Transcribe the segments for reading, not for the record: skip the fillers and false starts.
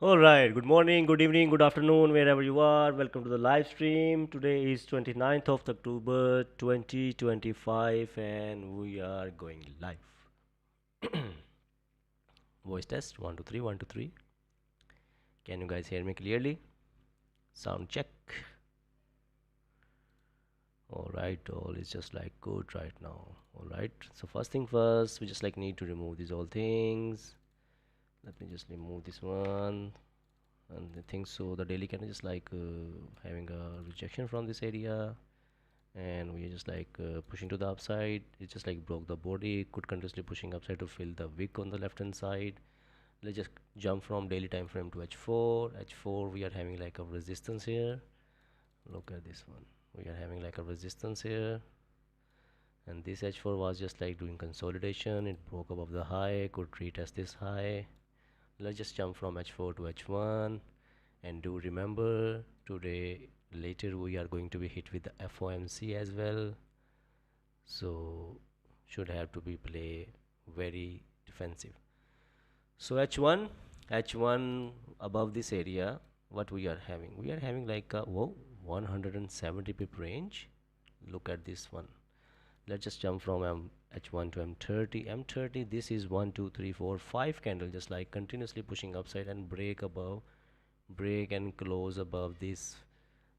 All right, good morning, good evening, good afternoon, wherever you are. Welcome to the live stream. Today is 29th of October 2025 and we are going live. Voice test 1 2 3 1 2 3. Can you guys hear me clearly? Sound check. All right, all is just like good right now. All right, so first thing first, we just like need to remove these all things. Let me just remove this one. And I think so the daily candle just like having a rejection from this area, and we are just like pushing to the upside. It just like broke the body, could continuously pushing upside to fill the wick on the left hand side. Let's just jump from daily time frame to h4. We are having like a resistance here. Look at this one. We are having like a resistance here, and this h4 was just like doing consolidation. It broke above the high, could retest this high. Let's just jump from h4 to h1. And do remember, today later we are going to be hit with the FOMC as well, so should have to be play very defensive. So h1 above this area, what we are having, we are having like a 170 pip range. Look at this one. Let's just jump from h1 to m30. This is 1 2 3 4 5 candle just like continuously pushing upside and break and close above this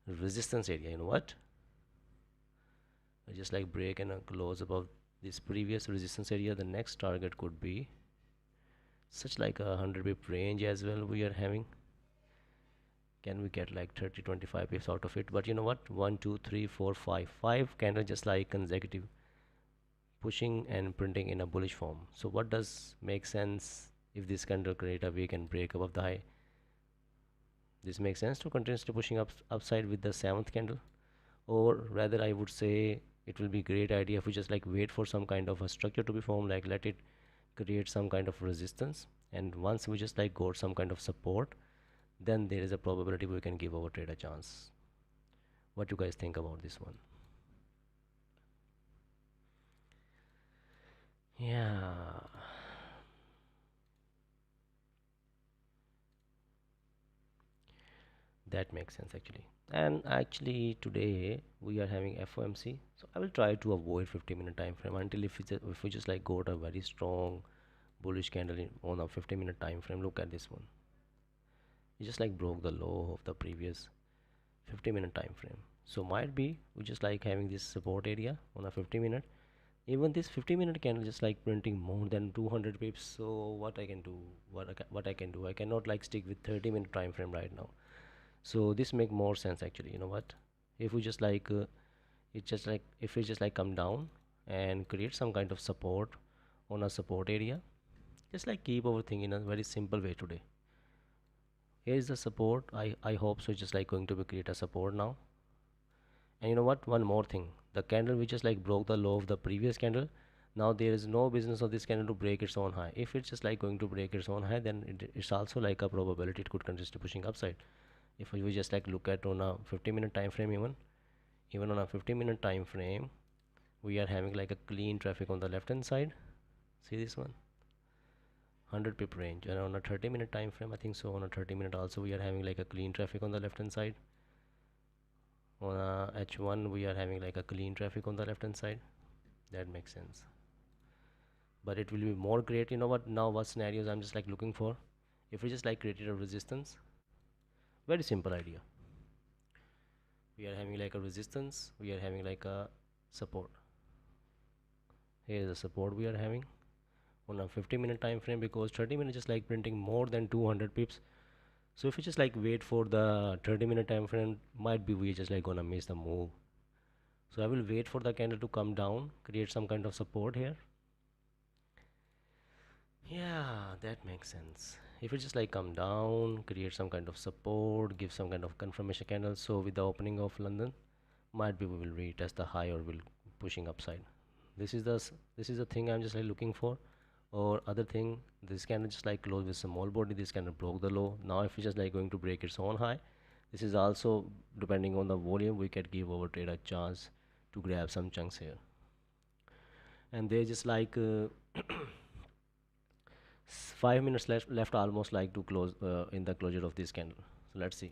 resistance area. You know what, just like break and close above this previous resistance area. The next target could be such like a 100 pip range as well. We are having, can we get like 30 25 pips out of it? But you know what, 1 2 3 4 5 candle just like consecutive pushing and printing in a bullish form. So what does make sense? If this candle create a weak and break above the high, this makes sense to continuously pushing upside with the seventh candle. Or rather I would say it will be great idea if we just like wait for some kind of a structure to be formed, like let it create some kind of resistance, and once we just like got some kind of support, then there is a probability we can give our trade a chance. What you guys think about this one? Yeah, that makes sense actually. And actually today we are having FOMC, so I will try to avoid 50-minute time frame until if we just like got a very strong bullish candle on a 50-minute time frame. Look at this one. It just like broke the low of the previous 50-minute time frame. So might be we just like having this support area on a 50-minute. Even this 50-minute candle just like printing more than 200 pips. So what I can do, what I can do, I cannot like stick with 30-minute time frame right now. So this make more sense actually. You know what, if we just like it just like if we just like come down and create some kind of support on a support area, just like keep our thing in a very simple way today. Here is the support. I hope so. Just like going to be create a support now. And you know what, one more thing, the candle which just like broke the low of the previous candle, now there is no business of this candle to break its own high. If it's just like going to break its own high, then it's also like a probability it could continue pushing upside. If we just like look at on a 50-minute time frame, even on a 50-minute time frame, we are having like a clean traffic on the left hand side. See this one, 100 pip range. And on a 30-minute time frame, I think so on a 30-minute also we are having like a clean traffic on the left hand side. On a h1 we are having like a clean traffic on the left hand side. That makes sense, but it will be more great. You know what, now what scenarios I'm just like looking for, if we just like created a resistance, very simple idea. We are having like a resistance, we are having like a support. Here is the support we are having on a 50-minute time frame, because 30 minutes just like printing more than 200 pips. So if you just like wait for the 30-minute time frame, might be we just like gonna miss the move. So I will wait for the candle to come down, create some kind of support here. Yeah, that makes sense. If it just like come down, create some kind of support, give some kind of confirmation candle, so with the opening of London, might be we will retest the high or will pushing upside. This is the thing I'm just like looking for. Or other thing, this candle just like close with small body, this kind of broke the low. Now if it's just like going to break its own high, this is also depending on the volume, we can give our trade a chance to grab some chunks here. And they just like 5 minutes left almost like to close in the closure of this candle. So let's see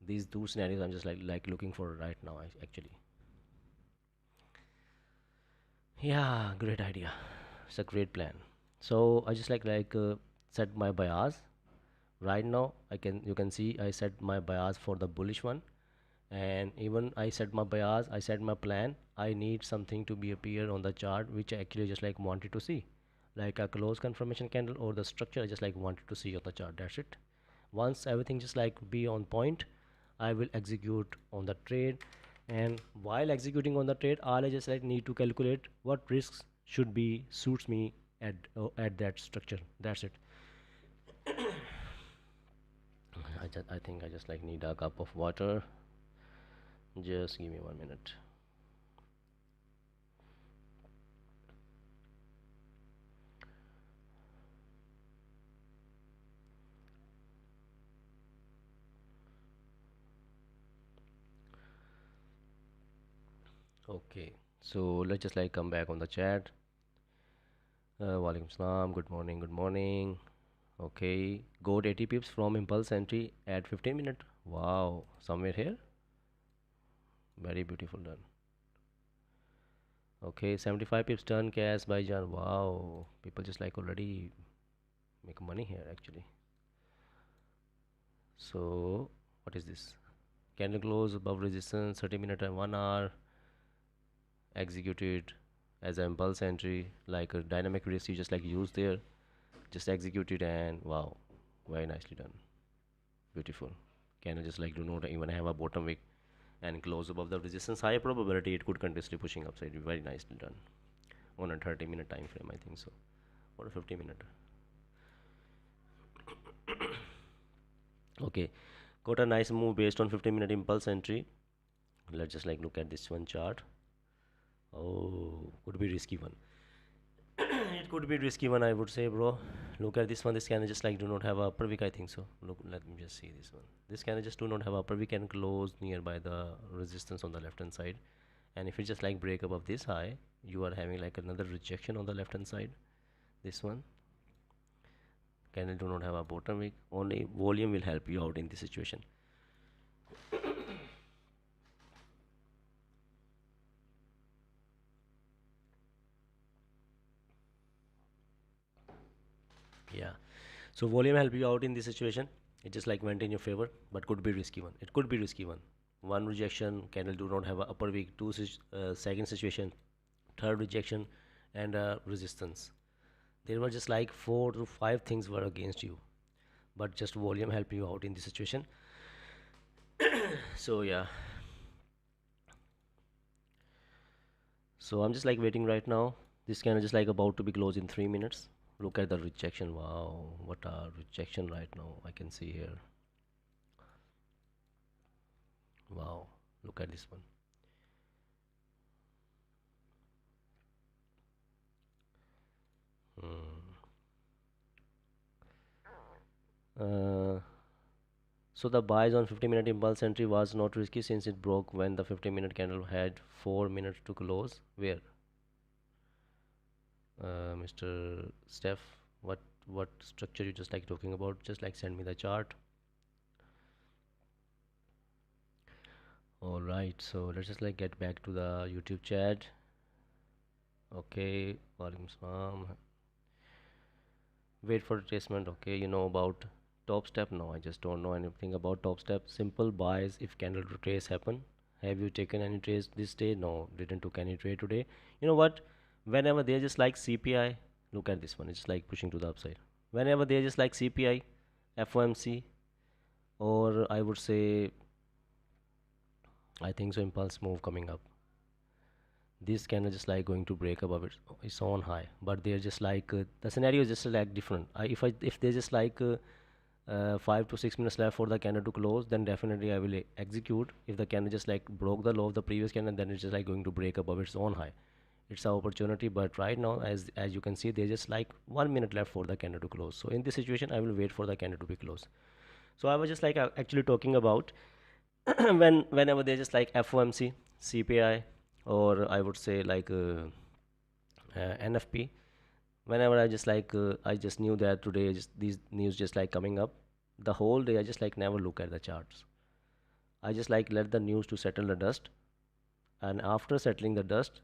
these two scenarios. I'm just like looking for right now actually. Yeah, great idea. It's a great plan. So I just like set my bias right now. You can see I set my bias for the bullish one, and even I set my bias, I set my plan. I need something to be appear on the chart which I actually just like wanted to see, like a close confirmation candle or the structure I just like wanted to see on the chart. That's it. Once everything just like be on point, I will execute on the trade. And while executing on the trade, all I just like need to calculate what risks should be suits me at that structure. That's it. I think I just like need a cup of water. Just give me 1 minute. Okay, so let's just like come back on the chat. Walaikum salam. Good morning. Good morning. Okay, got 80 pips from impulse entry at 15 minute. Wow, somewhere here. Very beautiful done. Okay, 75 pips turn cash by Jan. Wow, people just like already make money here actually. So, what is this? Candle close above resistance 30 minute and 1 hour executed as an impulse entry, like a dynamic risk you just like use there. Just execute it, and wow, very nicely done. Beautiful. Candle just like do not even have a bottom wick and close above the resistance. High probability it could continuously pushing upside. Very nicely done on a 30-minute time frame, I think so, or a 50-minute. Okay, got a nice move based on 15-minute impulse entry. Let's just like look at this one chart. Oh, could be risky one. It could be risky one, I would say, bro. Look at this one. This candle just like do not have a upper wick, I think so. Look, let me just see this one. This candle just do not have upper wick and close nearby the resistance on the left hand side. And if it just like break above this high, you are having like another rejection on the left hand side. This one candle do not have a bottom wick. Only volume will help you out in this situation. Yeah, so volume help you out in this situation. It just like went in your favor, but could be risky one. It could be risky one. One rejection, candle do not have a upper wick. Second situation, third rejection, and resistance. There were just like 4 to 5 things were against you, but just volume help you out in this situation. So yeah, so I'm just like waiting right now. This candle just like about to be closed in 3 minutes. Look at the rejection. Wow, what a rejection right now. I can see here. Wow, look at this one. Hmm. Uh, so the buys on 50-minute impulse entry was not risky since it broke when the 50-minute candle had 4 minutes to close. Where, Mr. Steph, what structure you just like talking about? Just like send me the chart. All right, so let's just like get back to the YouTube chat. Okay, Walaikum salam. Wait for retracement. Okay, you know about top step? No, I just don't know anything about top step. Simple buys if candle retrace happen. Have you taken any trades this day? No, didn't took any trade today. You know what? Whenever they're just like CPI, look at this one. It's like pushing to the upside. Whenever they're just like CPI, FOMC, or I would say, I think so, impulse move coming up. This candle just like going to break above its own high, but they're just like the scenario is just like different. If they're just like 5 to 6 minutes left for the candle to close, then definitely I will execute. If the candle just like broke the low of the previous candle, then it's just like going to break above its own high. It's our opportunity, but right now, as you can see, there's just like 1 minute left for the candle to close. So in this situation, I will wait for the candle to be closed. So I was just like actually talking about whenever there's just like FOMC, CPI, or I would say like NFP. whenever I just knew that today these news just like coming up, the whole day I just like never look at the charts. I just like let the news to settle the dust, and after settling the dust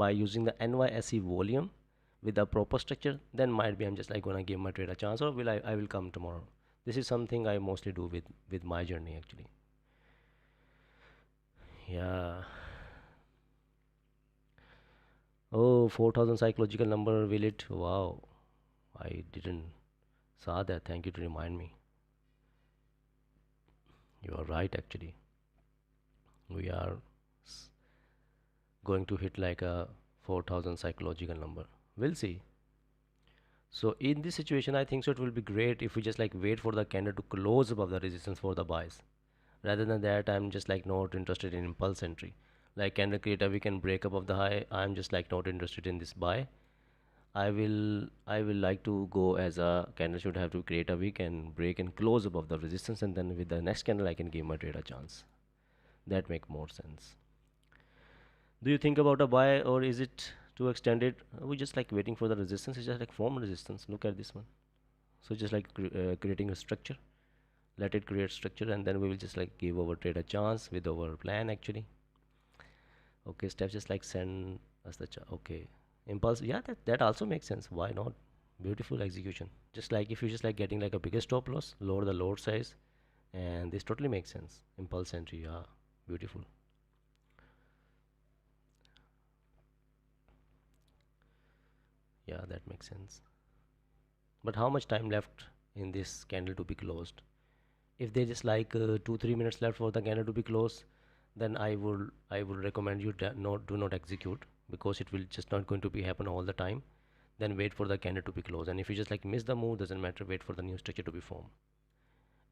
by using the NYSE volume with the proper structure, then might be I'm just like gonna give my trade a chance, or will I will come tomorrow. This is something I mostly do with my journey actually. Yeah. Oh, 4,000 psychological number, will it? Wow, I didn't saw that. Thank you to remind me. You are right actually. We are going to hit like a 4,000 psychological number. We'll see. So in this situation, I think so it will be great if we just like wait for the candle to close above the resistance for the buys. Rather than that, I'm just like not interested in impulse entry. Like candle create a week and break above the high, I'm just like not interested in this buy. I will like to go as a candle should have to create a week and break and close above the resistance, and then with the next candle I can give my trade a chance. That make more sense. Do you think about a buy, or is it too extended? We just like waiting for the resistance. It's just like form resistance. Look at this one. So just like creating a structure. Let it create structure, and then we will just like give our trade a chance with our plan actually. Okay, steps just like send us the okay. Impulse, yeah, that also makes sense. Why not? Beautiful execution. Just like if you just like getting like a bigger stop loss, lower the load size, and this totally makes sense. Impulse entry, yeah, beautiful. Yeah, that makes sense. But how much time left in this candle to be closed? If they just like 2 3 minutes left for the candle to be closed, then I would recommend you not do not execute, because it will just not going to be happen all the time. Then wait for the candle to be closed, and if you just like miss the move, doesn't matter, wait for the new structure to be formed.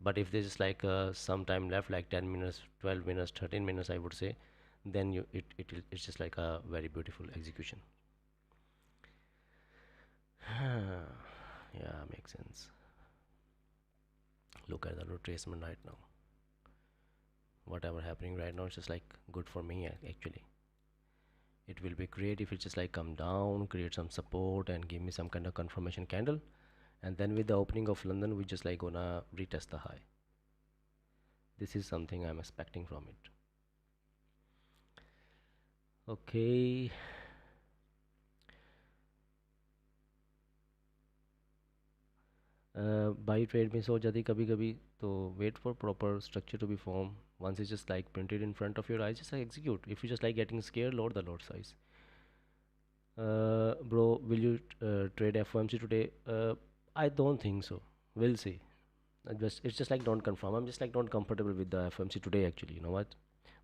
But if there's just like some time left, like 10 minutes, 12 minutes, 13 minutes, I would say, then it's just like a very beautiful execution. Yeah, makes sense. Look at the retracement right now. Whatever happening right now, it's just like good for me actually. It will be great if it just like come down, create some support, and give me some kind of confirmation candle, and then with the opening of London, we just like gonna retest the high. This is something I'm expecting from it. Okay. Buy trade में सो जाती कभी कभी, तो wait for proper structure to be formed. Once it's just like printed in front of your eyes, just like execute. If you just like getting scared, load the lot size. Bro, will you trade FOMC today? I don't think so. We'll see. It's just like don't confirm. I'm just like not comfortable with the FOMC today actually. You know what?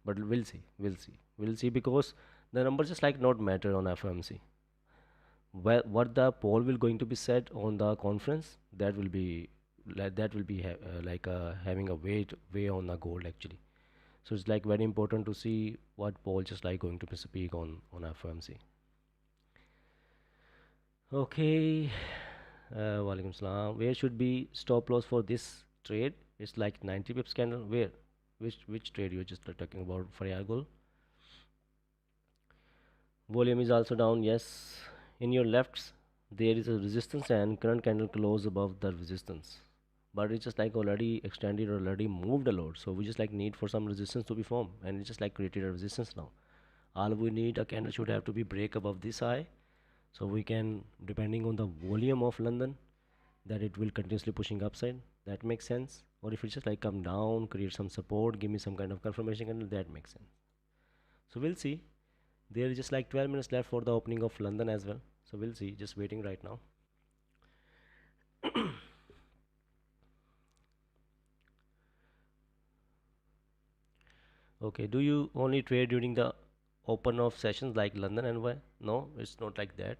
But we'll see. We'll see. We'll see, because the numbers just like not matter on FOMC. Well, what the poll will going to be set on the conference, that will be like having a way on the gold actually. So it's like very important to see what poll just like going to be speak on FOMC. Okay. Walaikum salam. Where should be stop loss for this trade? It's like 90 pips candle. Where? Which trade you're just talking about for Yargol? Volume is also down. Yes. In your lefts, there is a resistance, and current candle close above the resistance. But it's just like already extended or already moved a lot. So we just like need for some resistance to be formed, and it's just like created a resistance now. All we need, a candle should have to be break above this high, so we can, depending on the volume of London, that it will continuously pushing upside. That makes sense. Or if it just like come down, create some support, give me some kind of confirmation candle, that makes sense. So we'll see. There is just like 12 minutes left for the opening of London as well. So we'll see. Just waiting right now. Okay. Do you only trade during the open of sessions like London and why? No, it's not like that.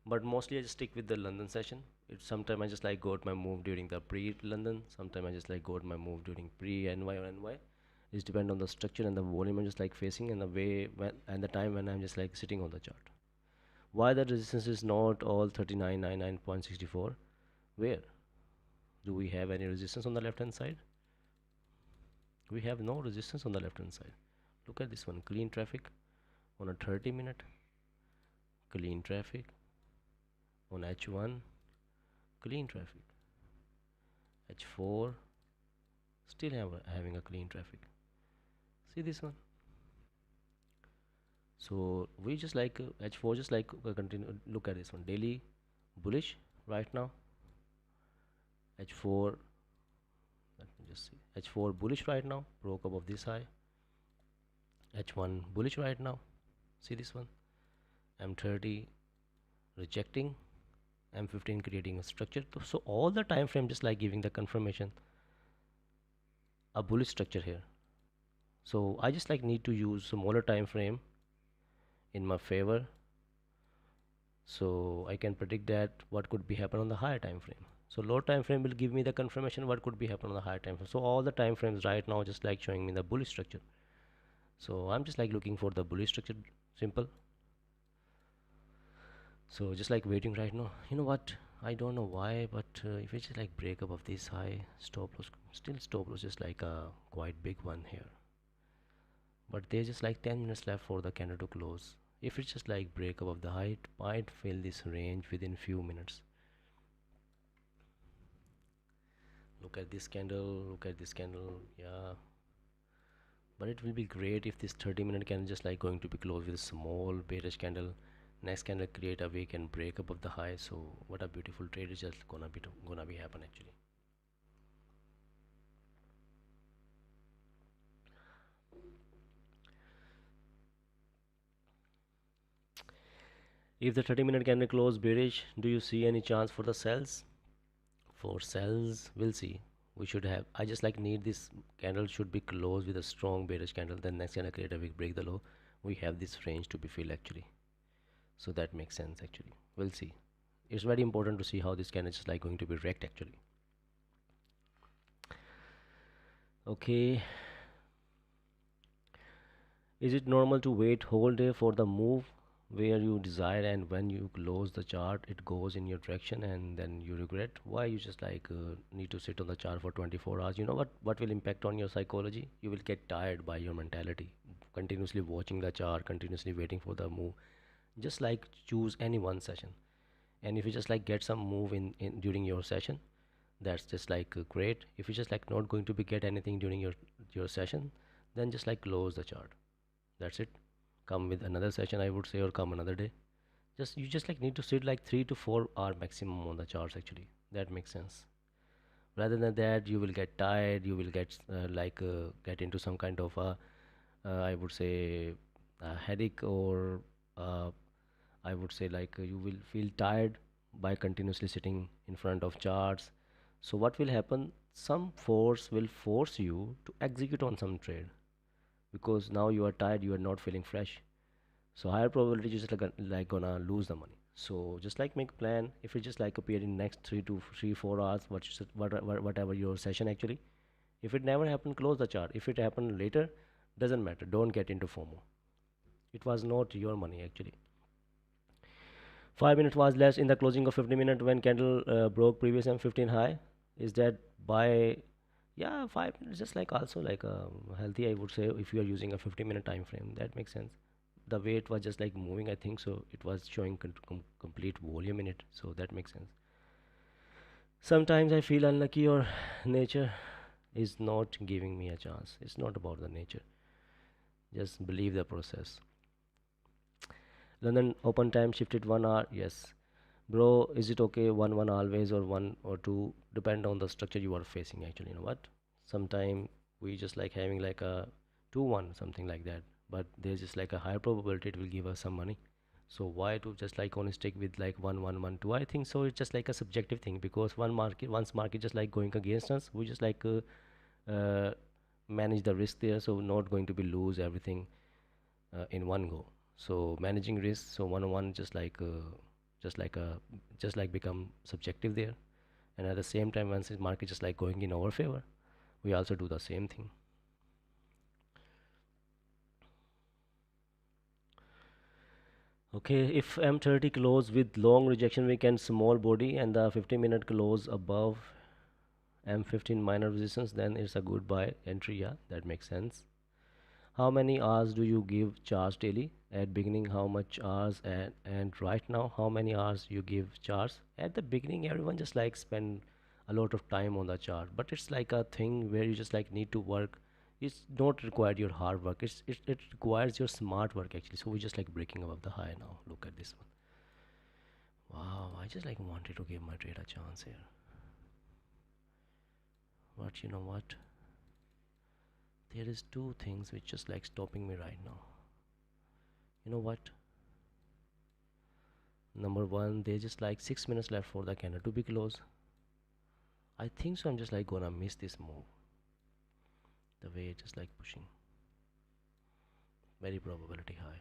But mostly I just stick with the London session. It sometimes I just like got my move during the pre-London. Sometimes I just like got my move during pre-NY or NY. It's depend on the structure and the volume I'm just like facing, and the way when and the time when I'm just like sitting on the chart. Why the resistance is not all 3999.64? Where? Do we have any resistance on the left hand side? We have no resistance on the left hand side. Look at this one, clean traffic on a 30 minute, clean traffic. on H1, clean traffic. H4, still having a clean traffic. See this one. So we just like H4, just like continue. Look at this one. Daily bullish right now. H4, let me just see. H4 bullish right now, broke above this high. H1 bullish right now. See this one. M30 rejecting, M15 creating a structure. So all the time frame just like giving the confirmation a bullish structure here. So I just like need to use smaller time frame in my favor, so I can predict that what could be happen on the higher time frame. So low time frame will give me the confirmation what could be happen on the higher time frame. So all the time frames right now just like showing me the bullish structure. So I'm just like looking for the bullish structure, simple. So just like waiting right now. You know what? I don't know why, but if it's just like break above this high, stop loss, still stop loss just like a quite big one here. But there's just like 10 minutes left for the candle to close. If it's just like break above the high, it might fill this range within few minutes. Look at this candle, look at this candle, yeah. But it will be great if this 30-minute candle just like going to be closed with a small bearish candle. Next candle create a wick and break above the high. So what a beautiful trade is just gonna be happen actually. If the 30-minute candle close bearish, do you see any chance for the sells? For sells, we'll see. We should have, I just like need this candle should be closed with a strong bearish candle, then next candle create a wick, break the low. We have this range to be filled actually. So that makes sense actually. We'll see. It's very important to see how this candle is like going to be wrecked actually. Okay, is it normal to wait whole day for the move where you desire, and when you close the chart it goes in your direction and then you regret? Why you just like need to sit on the chart for 24 hours? You know what will impact on your psychology? You will get tired by your mentality, continuously watching the chart, continuously waiting for the move. Just like choose any one session, and if you just like get some move in during your session, that's just like great. If you just like not going to be get anything during your session, then just like close the chart. That's it. Come with another session, I would say, or come another day. Just you just like need to sit like 3 to 4 hour maximum on the charts actually. That makes sense. Rather than that, you will get tired, you will get into some kind of a I would say a headache, or uh, I would say like you will feel tired by continuously sitting in front of charts. So what will happen? Some force will force you to execute on some trade, because now you are tired, you are not feeling fresh. So higher probability you just like gonna lose the money. So just like make a plan. If it just like appear in next 3 to 4 hours, whatever your session actually. If it never happened, close the chart. If it happened later, doesn't matter. Don't get into FOMO. It was not your money actually. 5 minutes was less in the closing of 50 minute when candle broke previous M15 high. Is that by, yeah, 5 minutes just like also like healthy, I would say, if you are using a 50-minute time frame. That makes sense. The way it was just like moving, I think so it was showing complete volume in it, so that makes sense. Sometimes I feel unlucky, or nature is not giving me a chance. It's not about the nature, just believe the process. London open time shifted 1 hour. Yes, bro, is it okay one always, or one or two, depend on the structure you are facing actually. You know what, sometime we just like having like a 2-1 something like that, but there's just like a higher probability it will give us some money. So why to just like only stick with like 1 1 1 2? I think so it's just like a subjective thing, because once market just like going against us, we just like uh, manage the risk there, so not going to be lose everything in one go. So managing risk, so 1 1 just like a just like become subjective there. And at the same time, once the market just like going in our favor, we also do the same thing. Okay, if M30 close with long rejection weekend small body, and the 50-minute close above M15 minor resistance, then it's a good buy entry. Yeah, that makes sense. How many hours do you give charge daily? at beginning how much hours, and right now how many hours you give charts. At the beginning everyone just like spend a lot of time on the chart, but it's like a thing where you just like need to work. It's not required your hard work, it requires your smart work actually. So we just like breaking above the high now. Look at this one. Wow, I just like wanted to give my trade a chance here, but you know what, there is two things which just like stopping me right now. You know what? Number one, there's just like 6 minutes left for the candle to be closed. I think so. I'm just like gonna miss this move. The way it's just like pushing. Very probability high.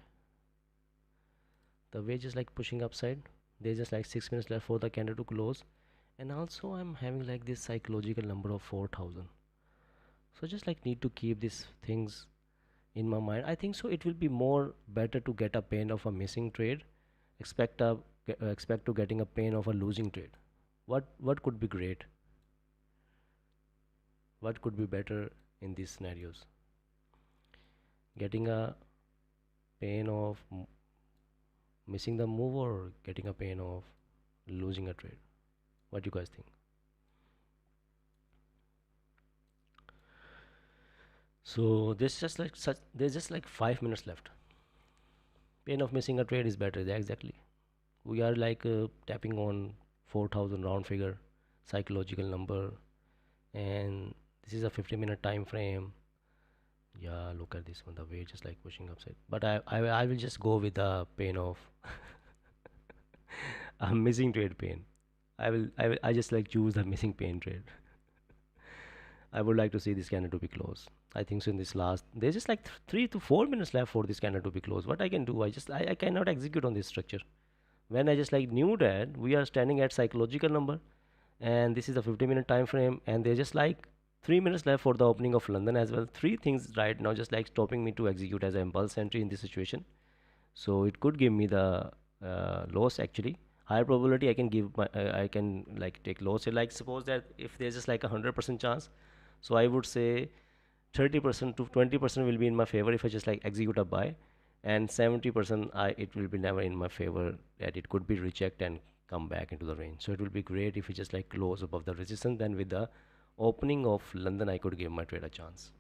The way just like pushing upside. There's just like 6 minutes left for the candle to close. And also I'm having like this psychological number of 4,000. So just like need to keep these things in my mind. I think so. It will be more better to get a pain of a missing trade. Expect a expect to getting a pain of a losing trade. What could be great? What could be better in these scenarios? Getting a pain of missing the move, or getting a pain of losing a trade? What do you guys think? So there's just like 5 minutes left. Pain of missing a trade is better. Yeah, exactly. We are like tapping on 4,000 round figure, psychological number, and this is a 50-minute time frame. Yeah, look at this one. The way just like pushing upside. But I will just go with the pain of a missing trade pain. I just like choose the missing pain trade. I would like to see this candle to be closed. I think so. In this last, there's just like 3 to 4 minutes left for this candle to be closed. What I can do, I cannot execute on this structure. When I just like knew that we are standing at psychological number, and this is a 50-minute time frame, and there's just like 3 minutes left for the opening of London as well. Three things right now just like stopping me to execute as an impulse entry in this situation. So it could give me the loss actually. Higher probability I can give my I can like take loss here. Like suppose that if there's just like 100% chance, so I would say 30% to 20% will be in my favor if I just like execute a buy, and 70% I it will be never in my favor, that it could be reject and come back into the range. So it will be great if we just like close above the resistance. Then with the opening of London I could give my trade a chance.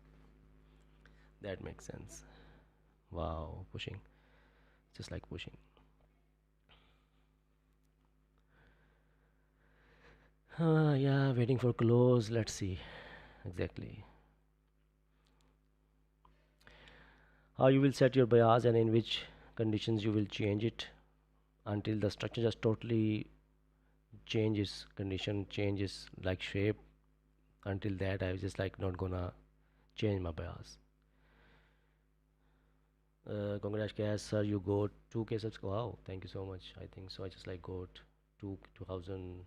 That makes sense. Wow, pushing, just like pushing. Yeah, waiting for close. Let's see exactly how you will set your bias and in which conditions you will change it until the structure just totally changes, condition changes like shape. Until that I was just like not gonna change my bias. Congrats sir, you got 2k subs. Wow, thank you so much. I think so I just like got 2,000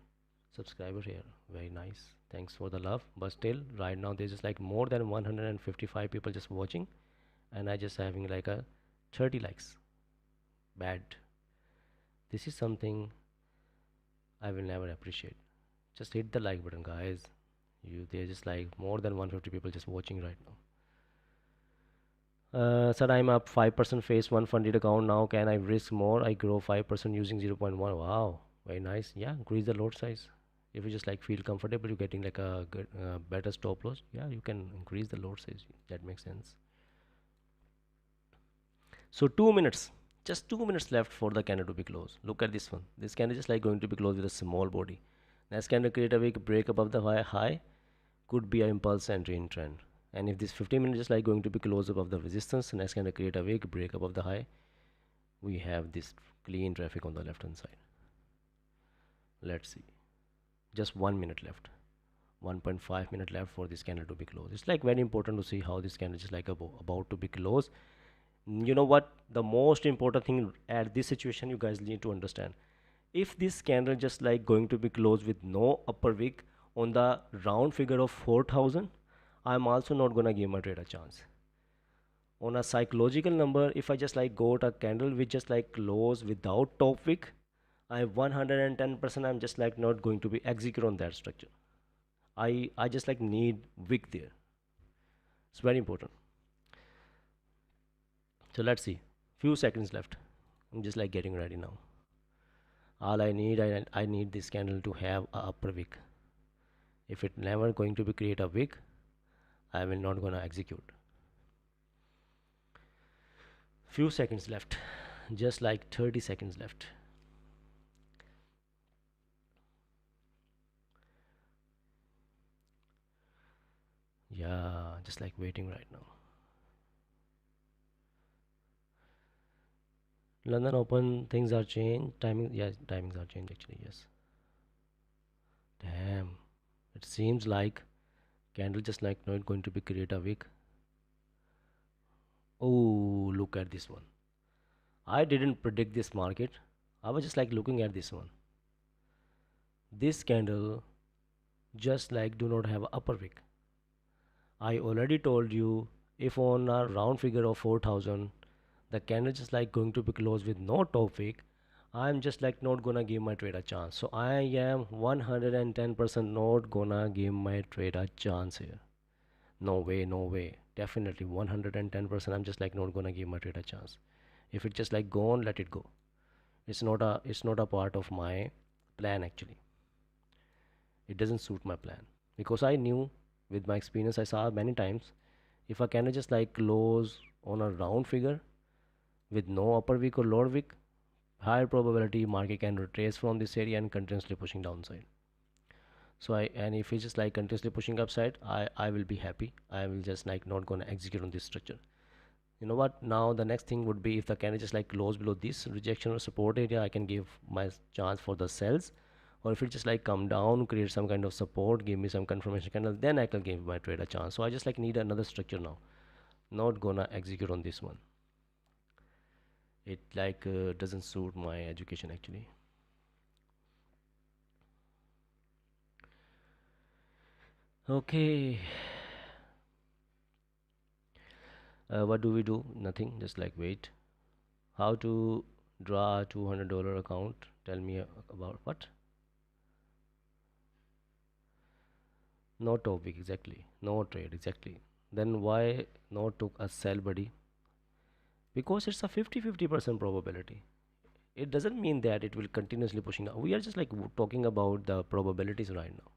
subscribers here. Very nice, thanks for the love. But still right now there's just like more than 155 people just watching, and I just having like a 30 likes. Bad. This is something I will never appreciate. Just hit the like button, guys. You There's just like more than 150 people just watching right now. Sir, I'm up 5% phase one funded account now. Can I risk more? I grow 5% using 0.1. Wow, very nice. Yeah, increase the lot size. If you just like feel comfortable, you're getting like a good, better stop loss. Yeah, you can increase the lot size. That makes sense. So 2 minutes, just 2 minutes left for the candle to be closed. Look at this one. This candle is just like going to be closed with a small body. Next candle create a weak break above the high, could be an impulse entry in trend. And if this 15 minutes is like going to be close above the resistance, next candle create a weak break above the high, we have this clean traffic on the left hand side. Let's see. Just 1 minute left. 1.5 minute left for this candle to be closed. It's like very important to see how this candle is like about to be closed. You know what, the most important thing at this situation you guys need to understand, if this candle just like going to be closed with no upper wick on the round figure of 4,000, I'm also not gonna give my trade a chance. On a psychological number, if I just like got a candle with just like close without top wick, I 110% I'm just like not going to be execute on that structure. I just like need wick there. It's very important. So let's see. Few seconds left. I'm just like getting ready now. All I need this candle to have a upper wick. If it never going to be create a wick, I will not gonna execute. Few seconds left. Just like 30 seconds left. Yeah, just like waiting right now. London Open things are changed. Timing, yes, timings are changed actually. Yes. Damn. It seems like candle just like not going to be create a wick. Oh, look at this one. I didn't predict this market. I was just like looking at this one. This candle just like do not have a upper wick. I already told you if on a round figure of 4000 the candle just like going to be closed with no top wick, I'm just like not gonna give my trade a chance. So I am 110% not gonna give my trade a chance here. No way, no way. Definitely 110% I'm just like not gonna give my trade a chance. If it just like gone, let it go. It's not a part of my plan actually. It doesn't suit my plan because I knew with my experience I saw many times if a candle just like close on a round figure with no upper wick or lower wick, higher probability market can retrace from this area and continuously pushing downside. So I and if it's just like continuously pushing upside, I will be happy. I will just like not gonna execute on this structure. You know what? Now the next thing would be if the candle just like close below this rejection or support area, I can give my chance for the sells. Or if it just like come down, create some kind of support, give me some confirmation candle, then I can give my trade a chance. So I just like need another structure now. Not gonna execute on this one. It like doesn't suit my education actually. Okay, what do we do? Nothing. Just like wait. How to draw a $200 account? Tell me about what? No topic exactly. No trade exactly. Then why not took a sell buddy? Because it's a 50-50% probability. It doesn't mean that it will continuously pushing down. We are just like talking about the probabilities right now.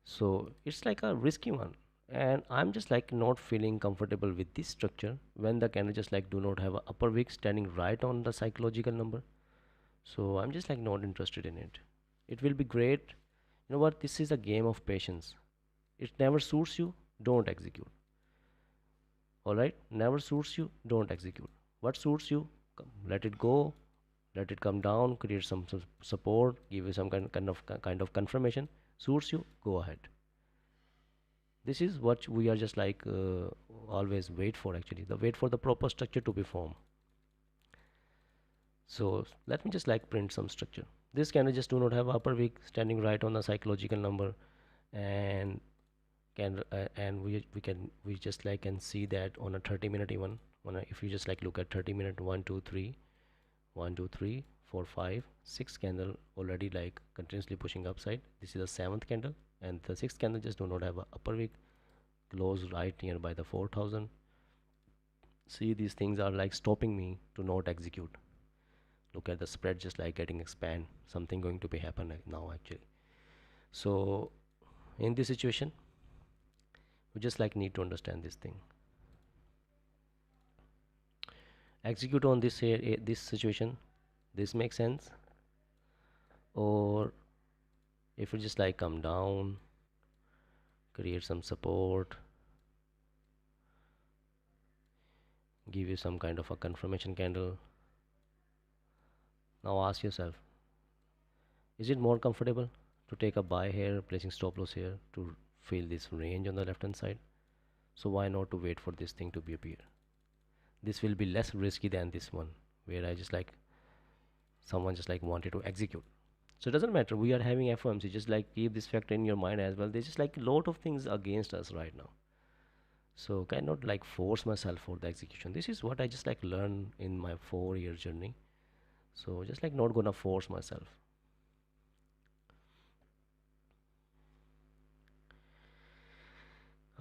So it's like a risky one. And I'm just like not feeling comfortable with this structure when the candle just like do not have a upper wick standing right on the psychological number. So I'm just like not interested in it. It will be great. You know what? This is a game of patience. It never suits you, don't execute. Alright? Never suits you, don't execute. What suits you, let it go, let it come down, create some support, give you some kind of confirmation. Suits you, go ahead. This is what we are just like always wait for actually. The wait for the proper structure to be formed. So let me just like print some structure. This candle just do not have upper wick standing right on the psychological number, and and we just like can see that on a 30-minute even. If you just like look at 30-minute, 1 2 3 1 2 3 4 5 6 candle already like continuously pushing upside. This is the seventh candle, and the sixth candle just do not have a upper wick, close right nearby the 4000. See, these things are like stopping me to not execute. Look at the spread just like getting expand, something going to be happen now actually. So in this situation we just like need to understand this thing, execute on this here, this situation. This makes sense. Or if it just like come down, create some support, give you some kind of a confirmation candle. Now ask yourself, is it more comfortable to take a buy here, placing stop loss here to fill this range on the left hand side? So why not to wait for this thing to be appear? This will be less risky than this one where I just like someone just like wanted to execute. So it doesn't matter, we are having FOMC, just like keep this factor in your mind as well. There's just like a lot of things against us right now, so cannot like force myself for the execution. This is what I just like learned in my 4 year journey. So just like not gonna force myself.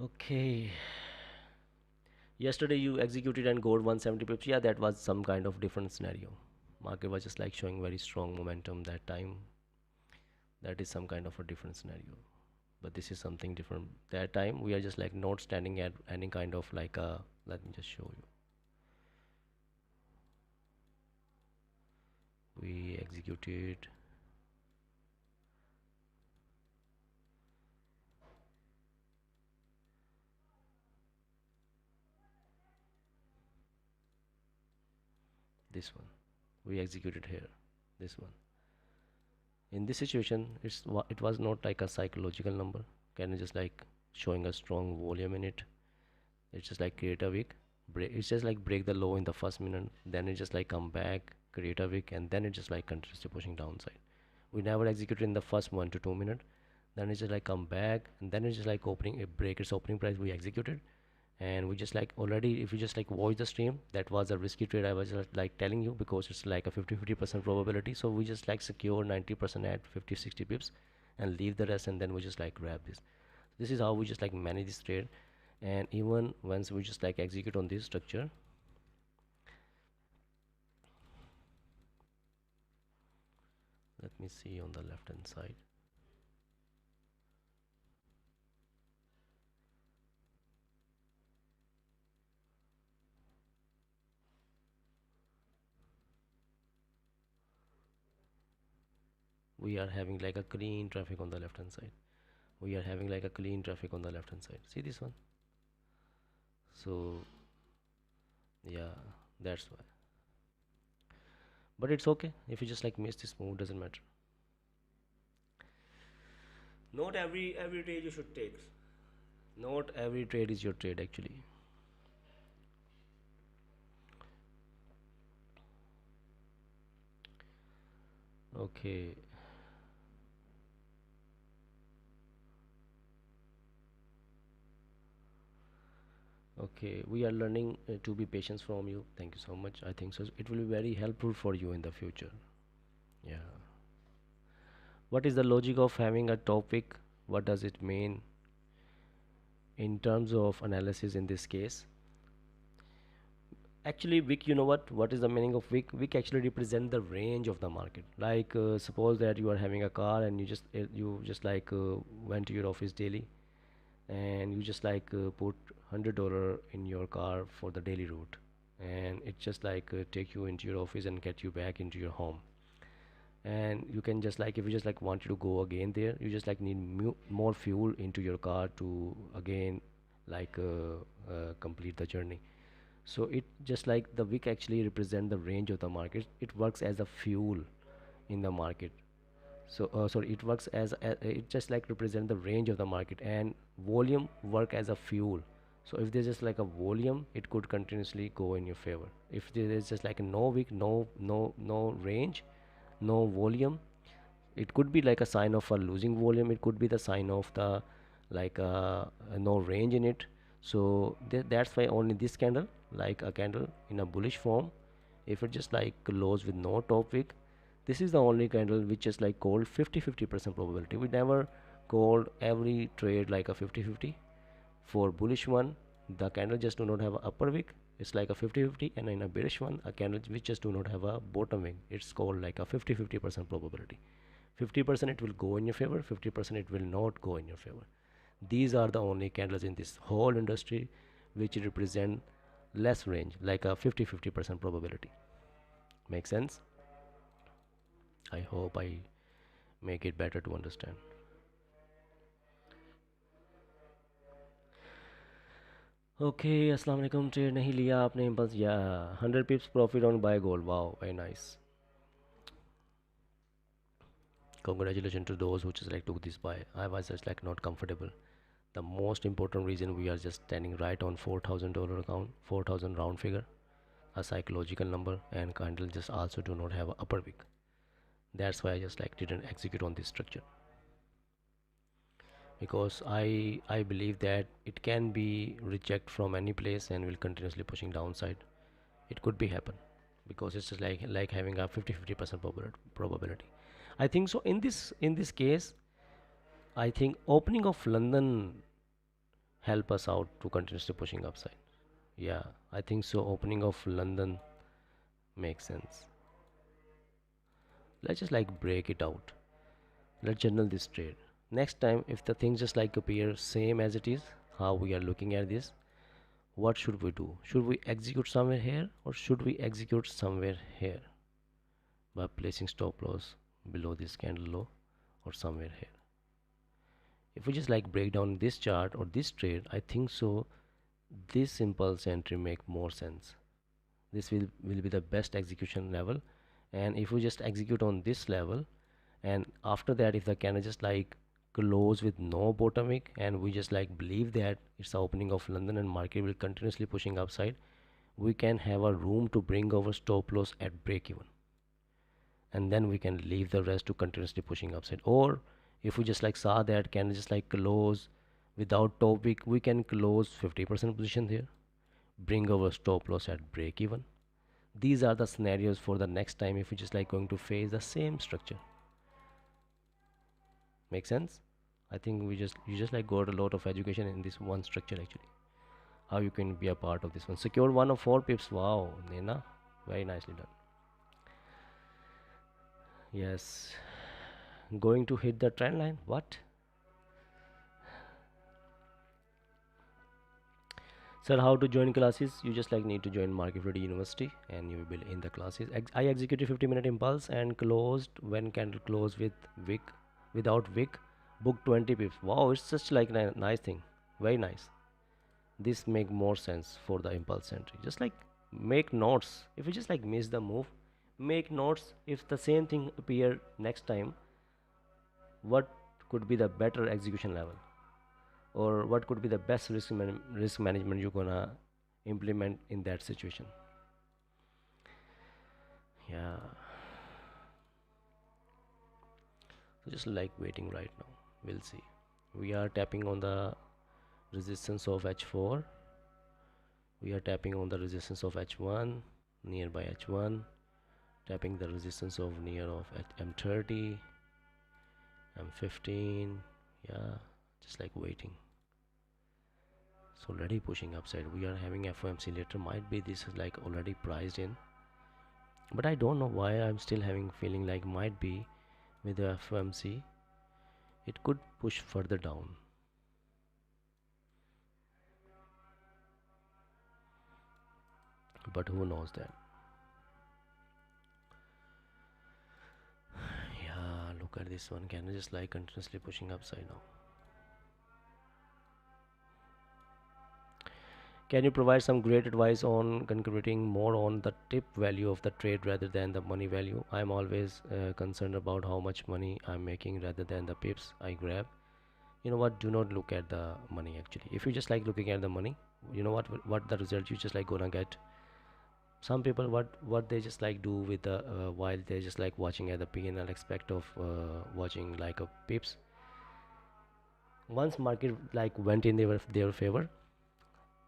Okay, Yesterday you executed and got 170 pips. Yeah, that was some kind of different scenario. Market was just like showing very strong momentum that time. That is some kind of a different scenario. But this is something different. That time we are just like not standing at any kind of like a. Let me just show you. We executed this one. We executed here. This one. In this situation, it was not like a psychological number. Can just like showing a strong volume in it. It's just like create a wick. It's just like break the low in the first minute. Then it just like come back, create a wick, and then it just like continues to pushing downside. We never executed in the first 1 to 2 minutes. Then it just like come back, and then it's just like opening a break its opening price. We executed, and we just like already, if you just like watch the stream, that was a risky trade. I was just like telling you because it's like a 50-50% probability. So we just like secure 90% at 50-60 pips and leave the rest, and then we just like grab this is how we just like manage this trade. And even once we just like execute on this structure, let me see on the left hand side. We are having like a clean traffic on the left hand side. We are having like a clean traffic on the left hand side. See this one? So yeah, that's why. But it's okay if you just like miss this move, doesn't matter. Not every trade you should take. Not every trade is your trade actually. Okay. Okay, we are learning to be patient from you. Thank you so much. I think so. It will be very helpful for you in the future. Yeah. What is the logic of having a topic? What does it mean in terms of analysis in this case? Actually, wick, you know what is the meaning of wick? Wick actually represent the range of the market. Like suppose that you are having a car and you just like went to your office daily, and you just like put $100 in your car for the daily route, and it just like take you into your office and get you back into your home. And you can just like, if you just like wanted to go again there, you just like need more fuel into your car to again like complete the journey. So it just like the wick actually represent the range of the market. It works as a fuel in the market. So sorry, it works as it just like represent the range of the market, and volume work as a fuel. So if there's just like a volume, it could continuously go in your favor. If there is just like a no wick, no range, no volume, it could be like a sign of a losing volume. It could be the sign of the like no range in it. So that's why only this candle, like a candle in a bullish form, if it just like close with no top wick, this is the only candle which is like called 50-50% probability. We never called every trade like a 50-50. For bullish one, the candle just do not have a upper wick, it's like a 50-50. And in a bearish one, a candle which just do not have a bottom wick, it's called like a 50-50% probability. 50% it will go in your favor, 50% it will not go in your favor. These are the only candles in this whole industry which represent less range, like a 50-50% probability. Make sense? I hope I make it better to understand. Okay अस्सलाम वालेकुम, trade नहीं लिया आपने बस, या 100 pips profit on buy gold, wow very nice. Congratulations to those who just like took this buy. I was just like not comfortable. The most important reason we are just standing right on $4,000 account, 4,000 round figure, a psychological number, and candle just also do not have a upper wick. That's why I just like didn't execute on this structure, because I believe that it can be reject from any place and will continuously pushing downside. It could be happen because it's just like having a 50-50% probability. I think so in this case. I think opening of London help us out to continuously pushing upside. Yeah, I think so. Opening of London makes sense. Let's just like break it out. Let's journal this trade. Next time, if the things just like appear same as it is, how we are looking at this, what should we do? Should we execute somewhere here or should we execute somewhere here by placing stop loss below this candle low or somewhere here? If we just like break down this chart or this trade, I think so this impulse entry make more sense. This will be the best execution level, and if we just execute on this level, and after that if the candle just like close with no bottom wick and we just like believe that it's the opening of London and market will continuously pushing upside, we can have a room to bring our stop loss at break even, and then we can leave the rest to continuously pushing upside. Or if we just like saw that candle just like close without top wick, we can close 50% position here, bring our stop loss at break even. These are the scenarios for the next time if we just like going to face the same structure. Make sense? I think we just you just like got a lot of education in this one structure actually. How you can be a part of this one. Secure one of 4 pips. Wow, Nena, very nicely done. Yes, going to hit the trend line. What? Sir, how to join classes? You just like need to join Market Ready University and you will be in the classes. I executed 50-minute impulse and closed when candle closed with wick, without wick. Book 20 pips. Wow, it's such like a nice thing. Very nice. This make more sense for the impulse entry. Just like make notes. If you just like miss the move, make notes. If the same thing appear next time, what could be the better execution level? Or what could be the best risk management you're gonna implement in that situation? Yeah, so just like waiting right now, we'll see. We are tapping on the resistance of h4, we are tapping on the resistance of h1, nearby h1, tapping the resistance of near of m30, m15. Yeah, just like waiting. So already pushing upside, we are having FOMC later, might be this is like already priced in, but I don't know why I'm still having feeling like might be with the FOMC it could push further down, but who knows that. Yeah, look at this one, can just like continuously pushing upside now. Can you provide some great advice on concentrating more on the tip value of the trade rather than the money value? I'm always concerned about how much money I'm making rather than the pips I grab. You know what, do not look at the money actually. If you just like looking at the money, you know what the result you just like gonna get. Some people what they just like do with the while they're just like watching at the P&L aspect of watching like a pips, once market like went in their favor,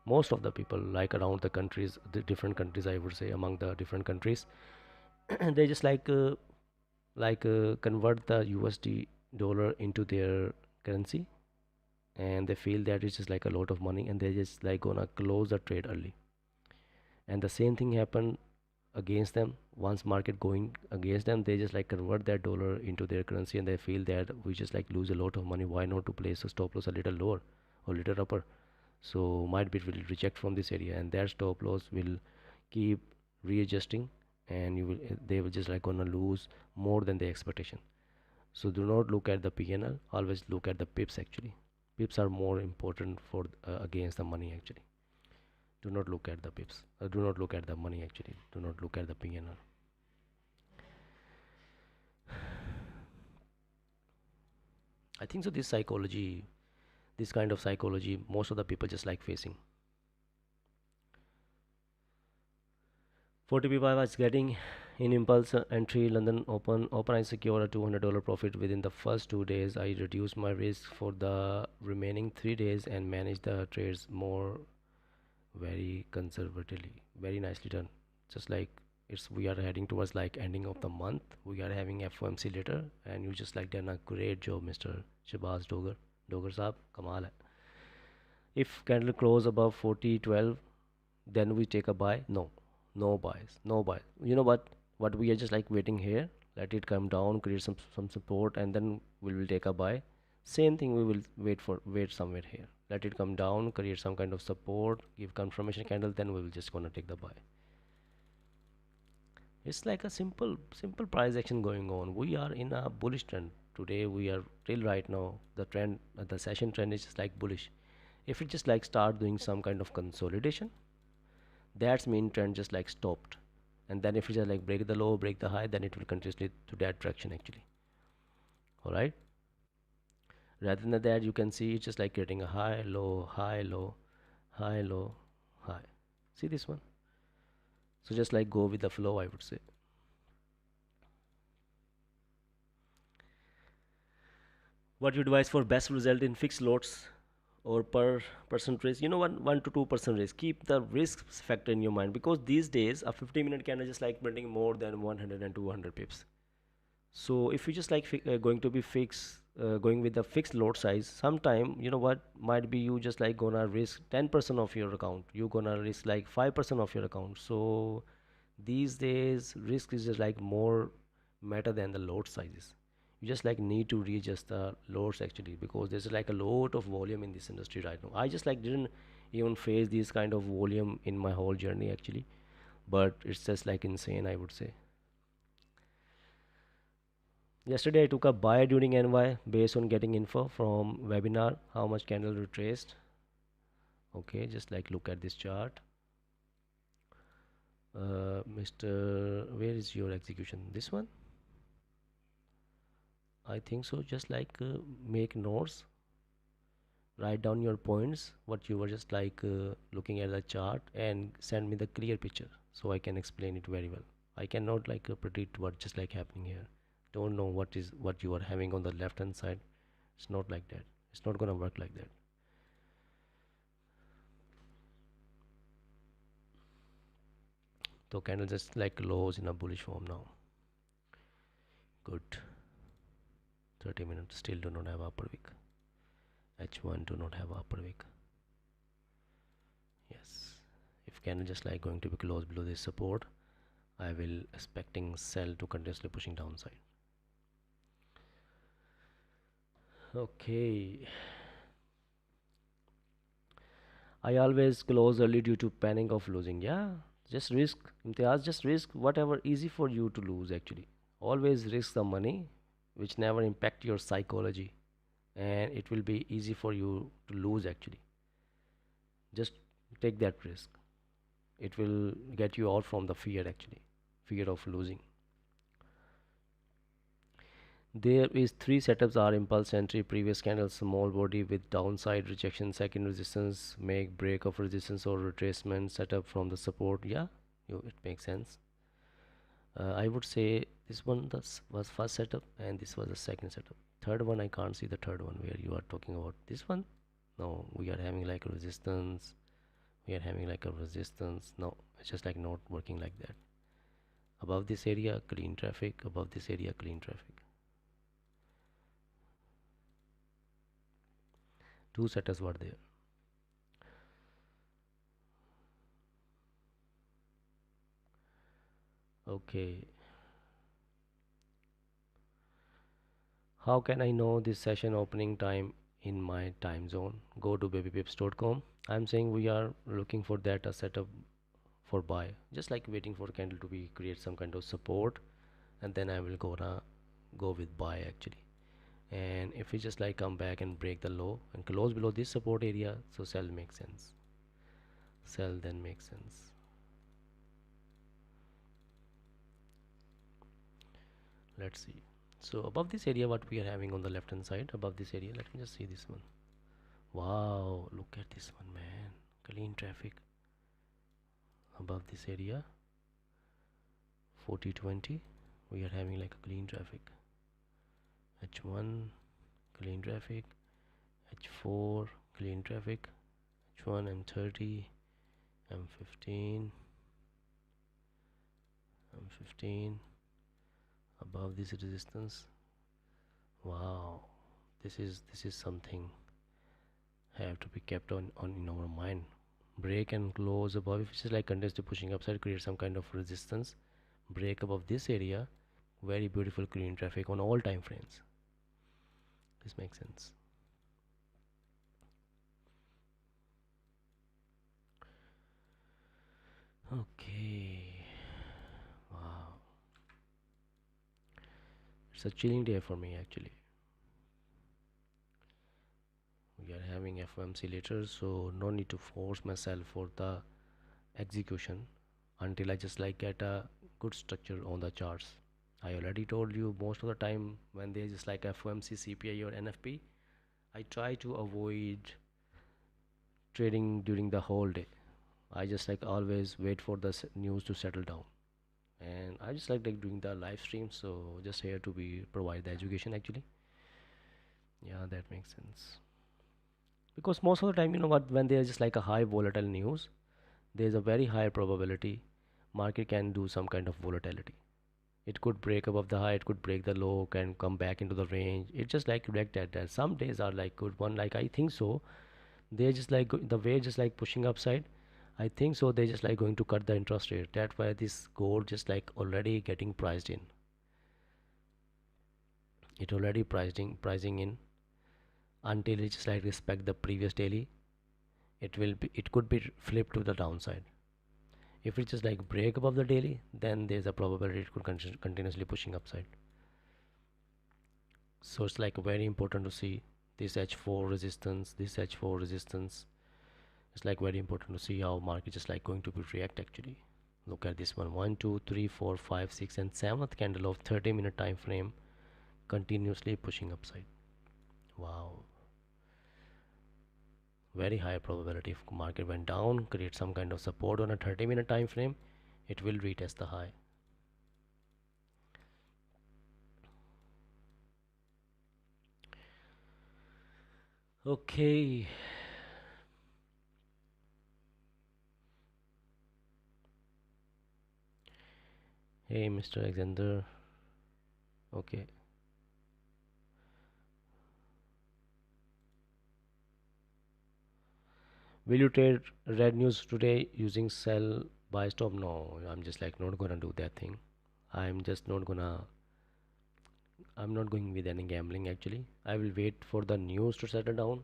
most of the people like around the countries, the different countries I would say, among the different countries, they just convert the USD dollar into their currency, and they feel that it's just like a lot of money and they just like gonna close the trade early. And the same thing happened against them. Once market going against them, they just like convert that dollar into their currency and they feel that we just like lose a lot of money, why not to place a stop loss a little lower or little upper. So might be it will reject from this area and their stop loss will keep readjusting, and you will they will just like gonna lose more than the expectation. So do not look at the PNL, always look at the pips actually. Pips are more important for against the money actually. Do not look at the pips, do not look at the money actually, do not look at the PNL. I think so this psychology, this kind of psychology most of the people just like facing. 40 people I was getting in impulse entry London open I secure a $200 profit within the first 2 days. I reduced my risk for the remaining 3 days and managed the trades more very conservatively. Very nicely done. Just like it's we are heading towards like ending of the month, we are having FOMC later, and you just like done a great job, Mr. Shabazz Dogar Saab, kamal hai. If candle close above 40.12, then we take a buy. No, no buys, no buy. You know what we are just like waiting here, let it come down, create some support, and then we will take a buy. Same thing, we will wait somewhere here, let it come down, create some kind of support, give confirmation candle, then we will just gonna take the buy. It's like a simple price action going on. We are in a bullish trend today. We are till right now, the trend, the session trend is just like bullish. If it just like start doing some kind of consolidation, that's mean trend just like stopped. And then if it just like break the low, break the high, then it will continuously to that direction actually. All right, rather than that, you can see it's just like creating a high low, high low, high low, high. See this one? So just like go with the flow, I would say. What you advise for best result in fixed lots or per percent risk? You know, 1 to 2% risk. Keep the risk factor in your mind, because these days a 50-minute candle just like printing more than 100 and 200 pips. So if you just like going to be fixed, going with the fixed load size, sometime you know what might be you just like gonna risk 10% of your account. You gonna risk like 5% of your account. So these days risk is just like more matter than the load sizes. You just like need to readjust the loads actually, because there's like a lot of volume in this industry right now. I just like didn't even face this kind of volume in my whole journey actually, but it's just like insane, I would say. Yesterday I took a buy during NY based on getting info from webinar how much candle retraced. Okay, just like look at this chart. Mr. Where is your execution? This one? I think so. Just like make notes, write down your points, what you were just like looking at the chart, and send me the clear picture so I can explain it very well. I cannot like predict what just like happening here. Don't know what you are having on the left hand side. It's not like that. It's not gonna work like that. So candle just like close in a bullish form now. Good. 30 minutes still do not have upper wick. H1 do not have upper wick. Yes. If candle just like going to be close below this support, I will expecting sell to continuously pushing downside. Okay. I always close early due to panic of losing. Yeah. Just risk. Imtiaz, just risk whatever easy for you to lose actually. Always risk the money which never impact your psychology, and it will be easy for you to lose actually. Just take that risk. It will get you out from the fear actually, fear of losing. There is three setups are impulse entry, previous candle, small body with downside rejection, second resistance, make break of resistance or retracement setup from the support. Yeah, it makes sense. I would say this one was first setup and this was the second setup. Third one I can't see the third one where you are talking about. This one, no, we are having like a resistance. We are having like a resistance. No, it's just like not working like that. Above this area, clean traffic. Above this area, clean traffic. Two setups were there. Okay. How can I know this session opening time in my time zone? Go to babypips.com. I'm saying we are looking for that a setup for buy. Just like waiting for candle to be create some kind of support, and then I will go with buy actually. And if we just like come back and break the low and close below this support area, so sell makes sense. Sell then makes sense. Let's see. So above this area, what we are having on the left hand side, above this area, let me just see this one. Wow, look at this one, man. Clean traffic above this area. 4020, we are having like a clean traffic. H1 clean traffic, H4 clean traffic, H1 M30, M15, M15 above this resistance. Wow, this is something have to be kept on in our mind. break and close above. If it's like continuously pushing upside, create some kind of resistance, break above this area. Very beautiful green traffic on all time frames. This makes sense. Okay. Wow. It's a chilling day for me actually. We are having FOMC later, so no need to force myself for the execution until I just like get a good structure on the charts. I already told you most of the time when there's just like FOMC, CPI or NFP, I try to avoid trading during the whole day. I just like always wait for the news to settle down. And I just like doing the live stream, so just here to be provide the education actually. Yeah, that makes sense. Because most of the time, you know what, when there's just like a high volatile news, there's a very high probability market can do some kind of volatility. It could break above the high, it could break the low, can come back into the range. It just like react at that. Some days are like good one, like I think so. They're just like the way just like pushing upside. I think so. They're just like going to cut the interest rate. That's why this gold just like already getting priced in. It already pricing in until it just like respect the previous daily. It could be flipped to the downside. If it just like break above the daily, then there's a probability it could continuously pushing upside. So it's like very important to see this H4 resistance, this H4 resistance. It's like very important to see how market is like going to be react actually. Look at this one, 1 2 3 4 5 6 and 7th candle of 30-minute time frame continuously pushing upside. Wow, very high probability. If market went down, create some kind of support on a 30-minute time frame, it will retest the high. Okay. Hey, Mr. Alexander. Okay. Will you trade red news today using sell buy stop? No, I'm just like not gonna do that thing. I'm just not gonna. I'm not going with any gambling actually. I will wait for the news to settle down.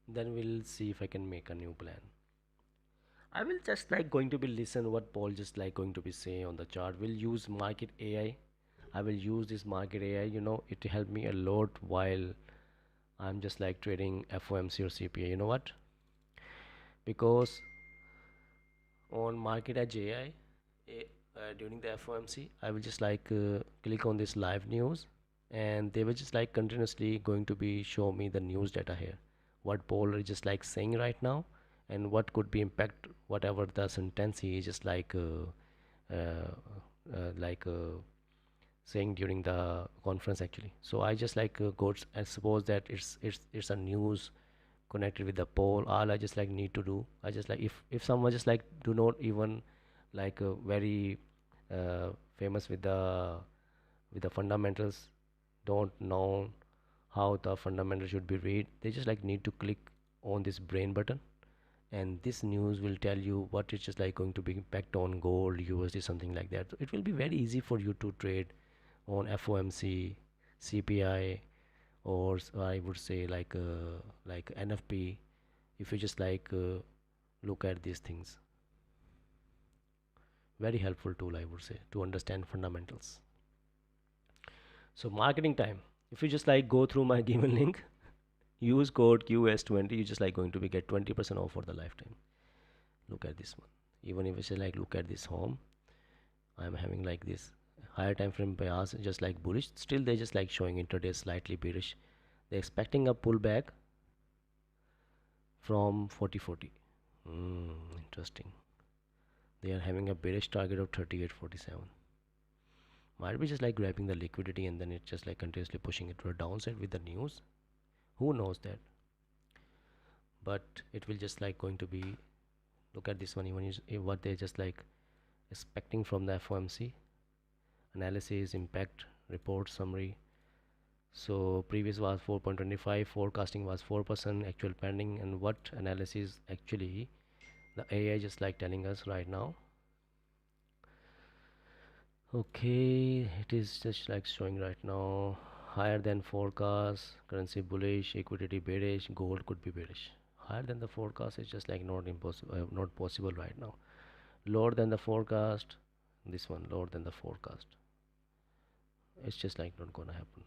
Then we'll see if I can make a new plan. I will just like going to be listen what Paul just like going to be say on the chart. We'll use market AI. I will use this market AI. You know, it helped me a lot while I'm just like trading FOMC or CPA. You know what? Because on market edge AI during the FOMC, I will just like click on this live news, and they will just like continuously going to be show me the news data here, what Paul is just like saying right now, and what could be impact whatever the sentence he is just like saying during the conference actually. So I just like go and suppose that it's a news connected with the poll. All I just like need to do, I just like if someone just like do not even like very famous with the fundamentals, don't know how the fundamentals should be read, they just like need to click on this brain button, and this news will tell you what is just like going to be impact on gold, USD, something like that. So it will be very easy for you to trade on FOMC, CPI, or I would say like NFP. If you just like look at these things, very helpful tool I would say to understand fundamentals. So marketing time. If you just like go through my given link, use code QS20, you just like going to be get 20% off for the lifetime. Look at this one. Even if you say like look at this home, I'm having like this higher time frame bias just like bullish. Still they just like showing intraday slightly bearish. They're expecting a pullback from 4040. Interesting. They are having a bearish target of 3847. Might be just like grabbing the liquidity and then it's just like continuously pushing it to a downside with the news. Who knows that? But it will just like going to be, look at this one, even what they just like expecting from the FOMC analysis, impact, report, summary. So previous was 4.25, forecasting was 4%, actual pending, and what analysis actually The AI just like telling us right now. Okay, it is just like showing right now higher than forecast, currency bullish, equity bearish, gold could be bearish. Higher than the forecast is just like not impossible, not possible right now. Lower than the forecast, this one lower than the forecast, it's just like not gonna happen.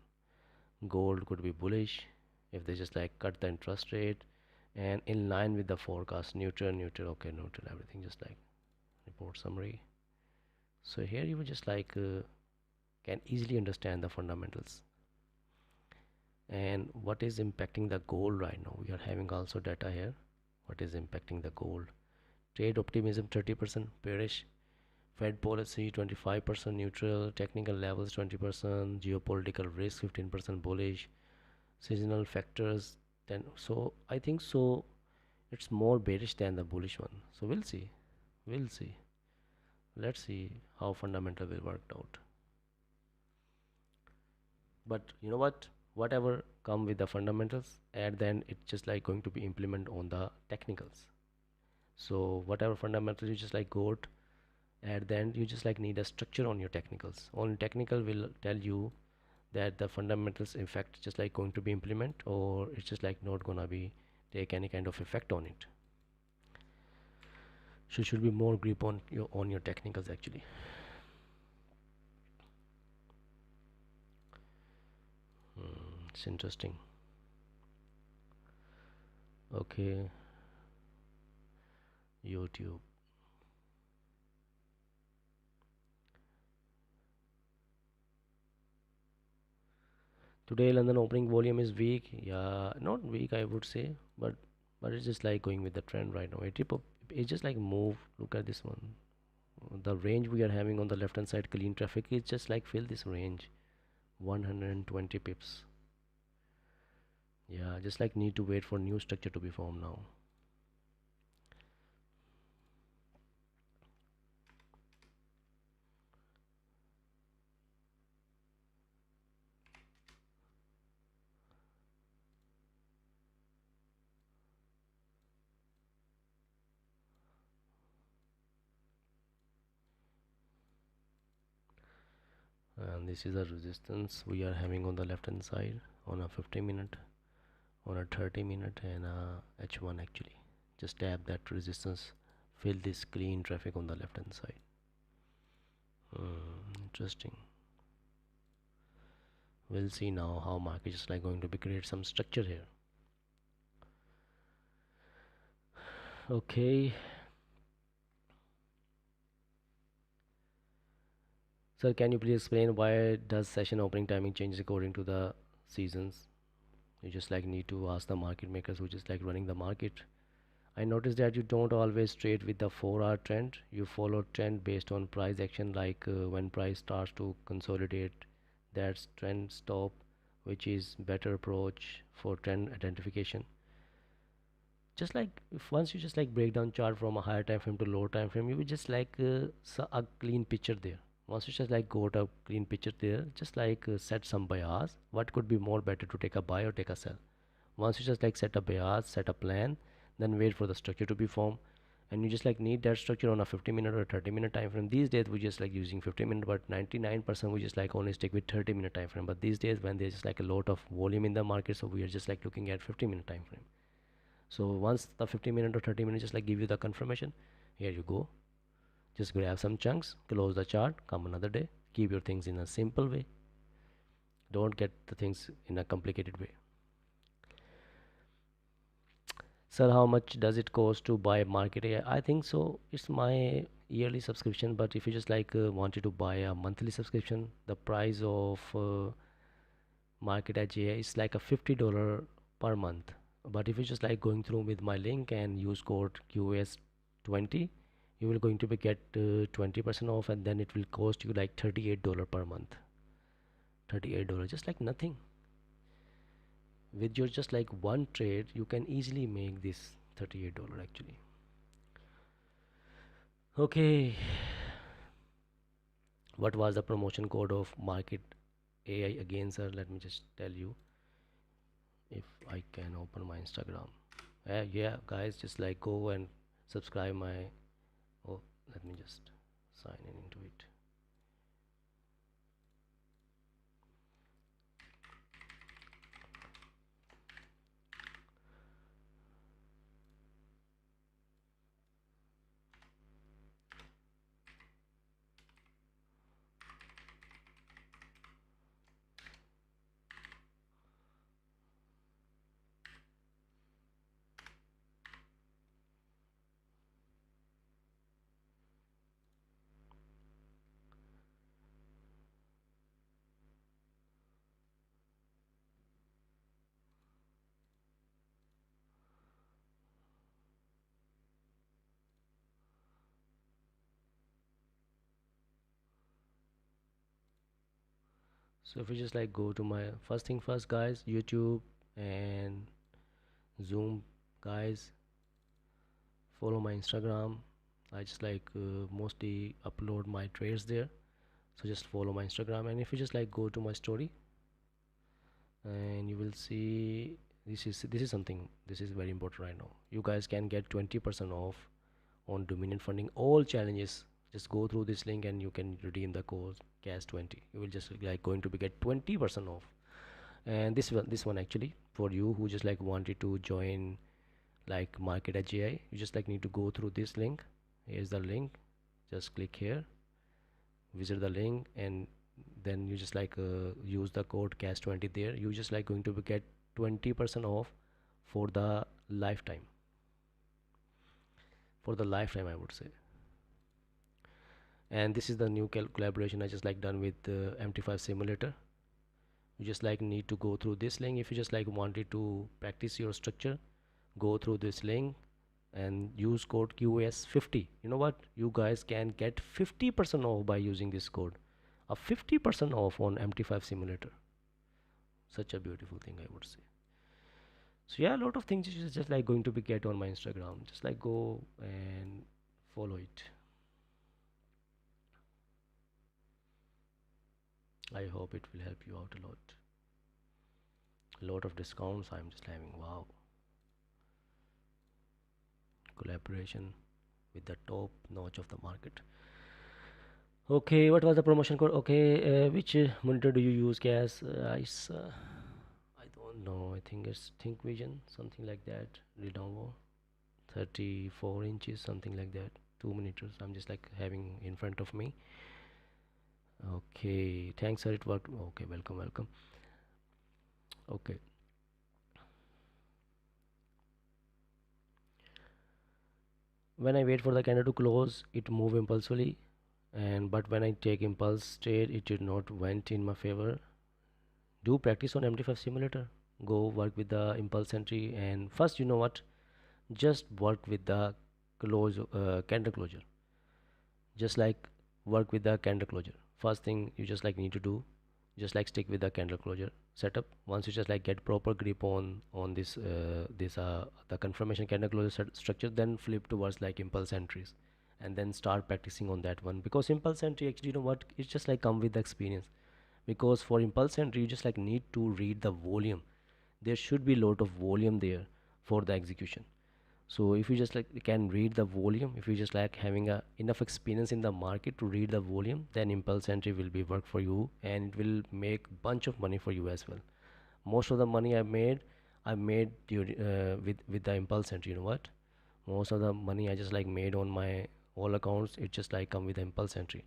Gold could be bullish if they just like cut the interest rate, and in line with the forecast, neutral, neutral, okay, neutral, everything just like report summary. So here you will just like can easily understand the fundamentals and what is impacting the gold right now. We are having also data here. What is impacting the gold? Trade optimism 30% bearish, Fed policy 25% neutral, technical levels 20%, geopolitical risk 15% bullish, seasonal factors 10. So I think so it's more bearish than the bullish one. So we'll see. We'll see. Let's see how fundamental will work out. But you know what? Whatever come with the fundamentals, at the end it's just like going to be implement on the technicals. So whatever fundamentals you just like got, at the end you just like need a structure on your technicals. Only technical will tell you that the fundamentals effect just like going to be implement, or it's just like not gonna be take any kind of effect on it. So should be more grip on your technicals actually. It's interesting. Okay, YouTube. Today London opening volume is weak. Yeah, not weak I would say, but it's just like going with the trend right now. It just like move. Look at this one. The range we are having on the left hand side, clean traffic, is just like fill this range, 120 pips. Yeah, just like need to wait for new structure to be formed now. And this is a resistance we are having on the left hand side on a 50-minute, on a 30-minute, and a H1 actually. Just tap that resistance, fill this clean traffic on the left hand side. Interesting. We'll see now how market is like going to be create some structure here. Okay. Sir, can you please explain why does session opening timing changes according to the seasons? You just like need to ask the market makers who just like running the market. I noticed that you don't always trade with the 4-hour trend. You follow trend based on price action, like when price starts to consolidate, that's trend stop, which is better approach for trend identification. Just like if once you just like break down chart from a higher time frame to lower time frame, you will just like a clean picture there. Once you just like got a clean picture there, just like set some bias, what could be more better to take a buy or take a sell. Once you just like set a bias, set a plan, then wait for the structure to be formed, and you just like need that structure on a 50-minute or 30-minute time frame. These days we just like using 50-minute, but 99% we just like only stick with 30-minute time frame. But these days when there's just like a lot of volume in the market, so we are just like looking at 50-minute time frame. So once the 50-minute or 30-minute just like give you the confirmation, here you go. Just grab some chunks, close the chart, come another day. Keep your things in a simple way. Don't get the things in a complicated way. Sir, how much does it cost to buy market AI? I think so. It's my yearly subscription, but if you just like wanted to buy a monthly subscription, the price of market AI is like a $50 per month. But if you just like going through with my link and use code QS20, you will going to be get 20% off, and then it will cost you like $38 per month. $38, just like nothing. With your just like one trade, you can easily make this $38 actually. Okay, what was the promotion code of market AI again, sir? Let me just tell you if I can open my Instagram. Yeah, guys, just like go and subscribe my, oh, let me just sign in into it. So if we just like go to my first thing first, guys, YouTube and Zoom, guys, follow my Instagram. I just like mostly upload my trades there, so just follow my Instagram. And if you just like go to my story, and you will see, this is something, this is very important right now. You guys can get 20% off on Dominion funding all challenges. Just go through this link and you can redeem the code CAS20. You will just like going to be get 20% off. And this one actually for you who just like wanted to join like market at GI, you just like need to go through this link. Here's the link. Just click here, visit the link, and then you just like use the code CAS20 there. You just like going to get 20% off for the lifetime. For the lifetime, I would say. And this is the new collaboration I just like done with the MT5 simulator. You just like need to go through this link. If you just like wanted to practice your structure, go through this link and use code QS50. You know what, you guys can get 50% off by using this code. A 50% off on MT5 simulator. Such a beautiful thing, I would say. So yeah, a lot of things is just like going to be get on my Instagram. Just like go and follow it. I hope it will help you out a lot. A lot of discounts I'm just having. Wow. Collaboration with the top notch of the market. Okay, what was the promotion code? Okay, which monitor do you use, Gas? I don't know. I think it's Think Vision, something like that. Lenovo, 34 inches, something like that. Two monitors. I'm just like having in front of me. Okay, thanks, sir. It worked. Okay, welcome, welcome. Okay. When I wait for the candle to close, it move impulsively, and but when I take impulse trade, it did not went in my favor. Do practice on MT5 simulator. Go work with the impulse entry, and first, you know what? Just work with the candle closure. Just like work with the candle closure. First thing you just like need to do, just like stick with the candle closure setup. Once you just like get proper grip on this the confirmation candle closure structure, then flip towards like impulse entries, and then start practicing on that one. Because impulse entry actually, you know what, it's just like come with the experience. Because for impulse entry you just like need to read the volume. There should be lot of volume there for the execution. So if you just like can read the volume, if you just like having a enough experience in the market to read the volume, then impulse entry will be work for you, and it will make bunch of money for you as well. Most of the money I made with the impulse entry. You know what, most of the money I just like made on my all accounts, it just like come with the impulse entry.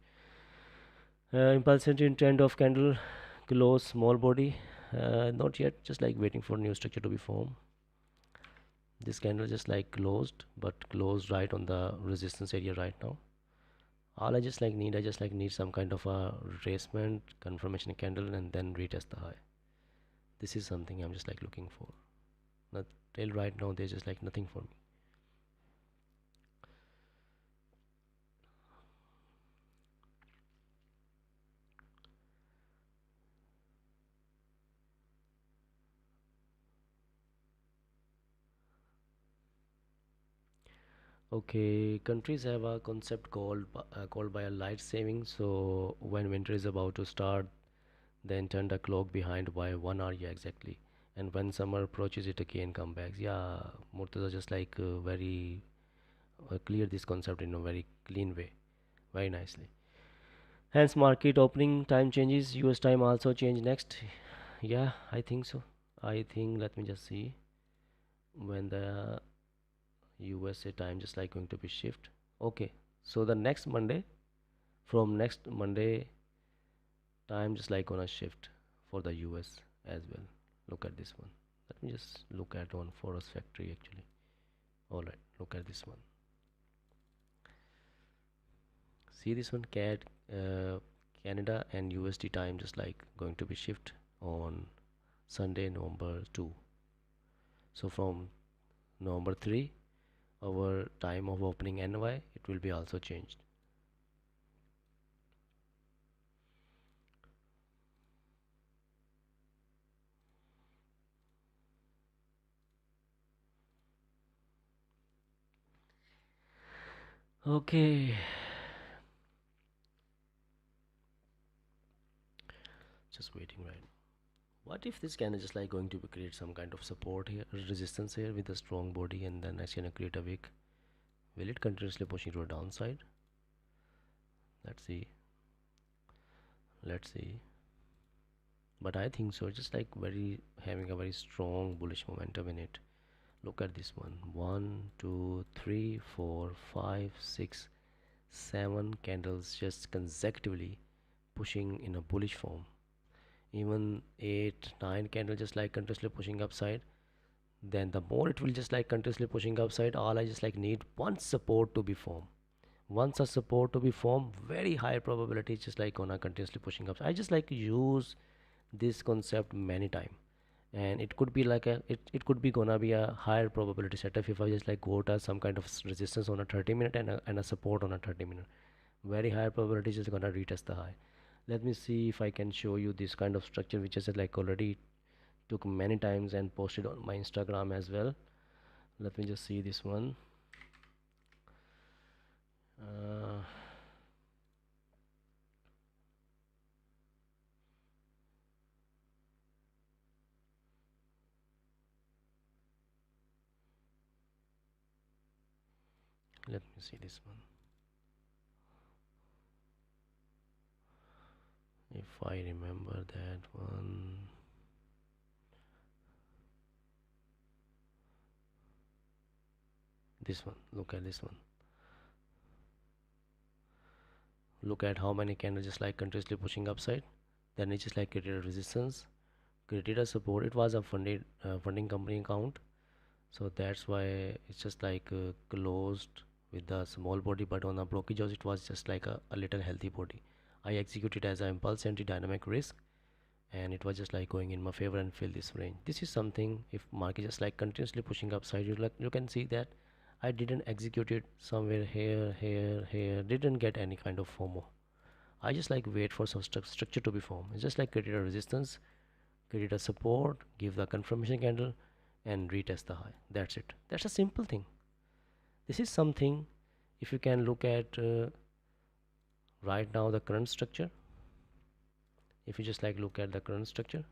Impulse entry in trend of candle close small body, not yet, just like waiting for new structure to be formed. This candle just like closed, but closed right on the resistance area right now. All I just like need some kind of a retracement confirmation candle and then retest the high. This is something I'm just like looking for. Not till right now there's just like nothing for me. Okay, countries have a concept called by a light saving. So when winter is about to start, then turn the clock behind by 1 hour, yeah, exactly. And when summer approaches, it again comes back. Yeah, Murtaza just like very clear this concept in a very clean way, very nicely. Hence, market opening time changes. US time also change next. Yeah, I think so. I think, let me just see when the USA time just like going to be shift. Okay, so the next Monday, from next Monday, time just like gonna shift for the US as well. Look at this one. Let me just look at one Forest Factory actually. All right, look at this one. See this one, CAD, Canada and USD time just like going to be shift on Sunday, November 2. So from November 3, our time of opening NY, it will be also changed. Okay, just waiting right. What if this can just like going to be create some kind of support here, resistance here with a strong body, and then next gonna create a wick? Will it continuously pushing to a downside? Let's see. Let's see. But I think so. Just like very having a very strong bullish momentum in it. Look at this one. One, two, three, four, five, 6, 7 candles just consecutively pushing in a bullish form. Even 8, 9 candles just like continuously pushing upside. Then the more it will just like continuously pushing upside, all I just like need one support to be formed. Once a support to be formed, very high probability just like gonna continuously pushing up. I just like use this concept many time, and it could be like it could be gonna be a higher probability setup if I just like go to some kind of resistance on a 30-minute and a support on a 30-minute. Very high probability is gonna retest the high. Let me see if I can show you this kind of structure which is like already took many times and posted on my Instagram as well. Let me just see this one. uh, Let me see this one. If I remember that one, this one, look at this one. Look at how many candles just like continuously pushing upside. Then it just like created a resistance, created a support. It was a funding company account, so that's why it's just like closed with the small body, but on the blockage it was just like a little healthy body. I executed as an impulse entry dynamic risk, and it was just like going in my favor and fill this range. This is something, if market just like continuously pushing upside, you can see that I didn't execute it somewhere here, didn't get any kind of FOMO. I just like wait for some structure to be formed. It's just like create a resistance, create a support, give the confirmation candle, and retest the high. That's it. That's a simple thing. This is something, if you can look at right now the current structure. If you just like look at the current structure,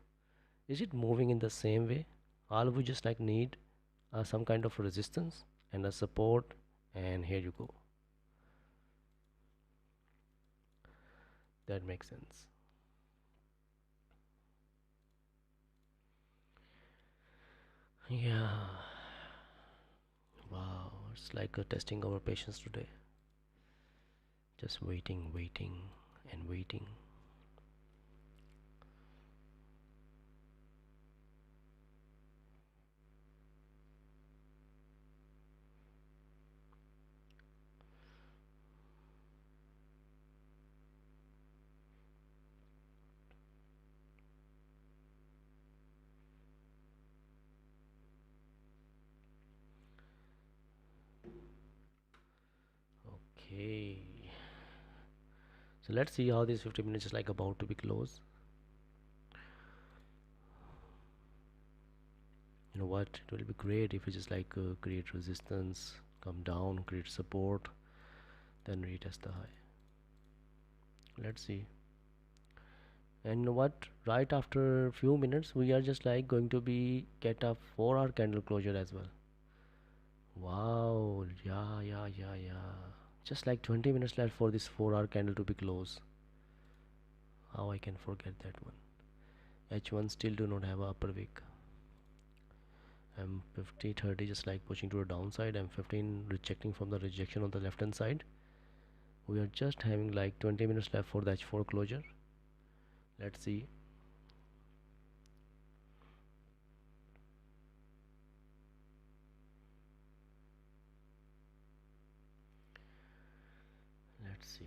is it moving in the same way? All we just like need some kind of resistance and a support, and here you go. That makes sense. Yeah. Wow, it's like testing our patience today. Just waiting and waiting. Okay, so let's see how this 50 minutes is like about to be closed. You know what, it will be great if you just like create resistance, come down, create support, then retest the high. Let's see. And you know what, right after few minutes we are just like going to be get a 4 hour candle closure as well. Wow, yeah, yeah, yeah, yeah. Just like 20 minutes left for this 4 hour candle to be closed. How I can forget that one. H1 still do not have a upper wick. M50 30 just like pushing to the downside. M15 rejecting from the rejection on the left hand side. We are just having like 20 minutes left for the H4 closure. Let's see. Let's see.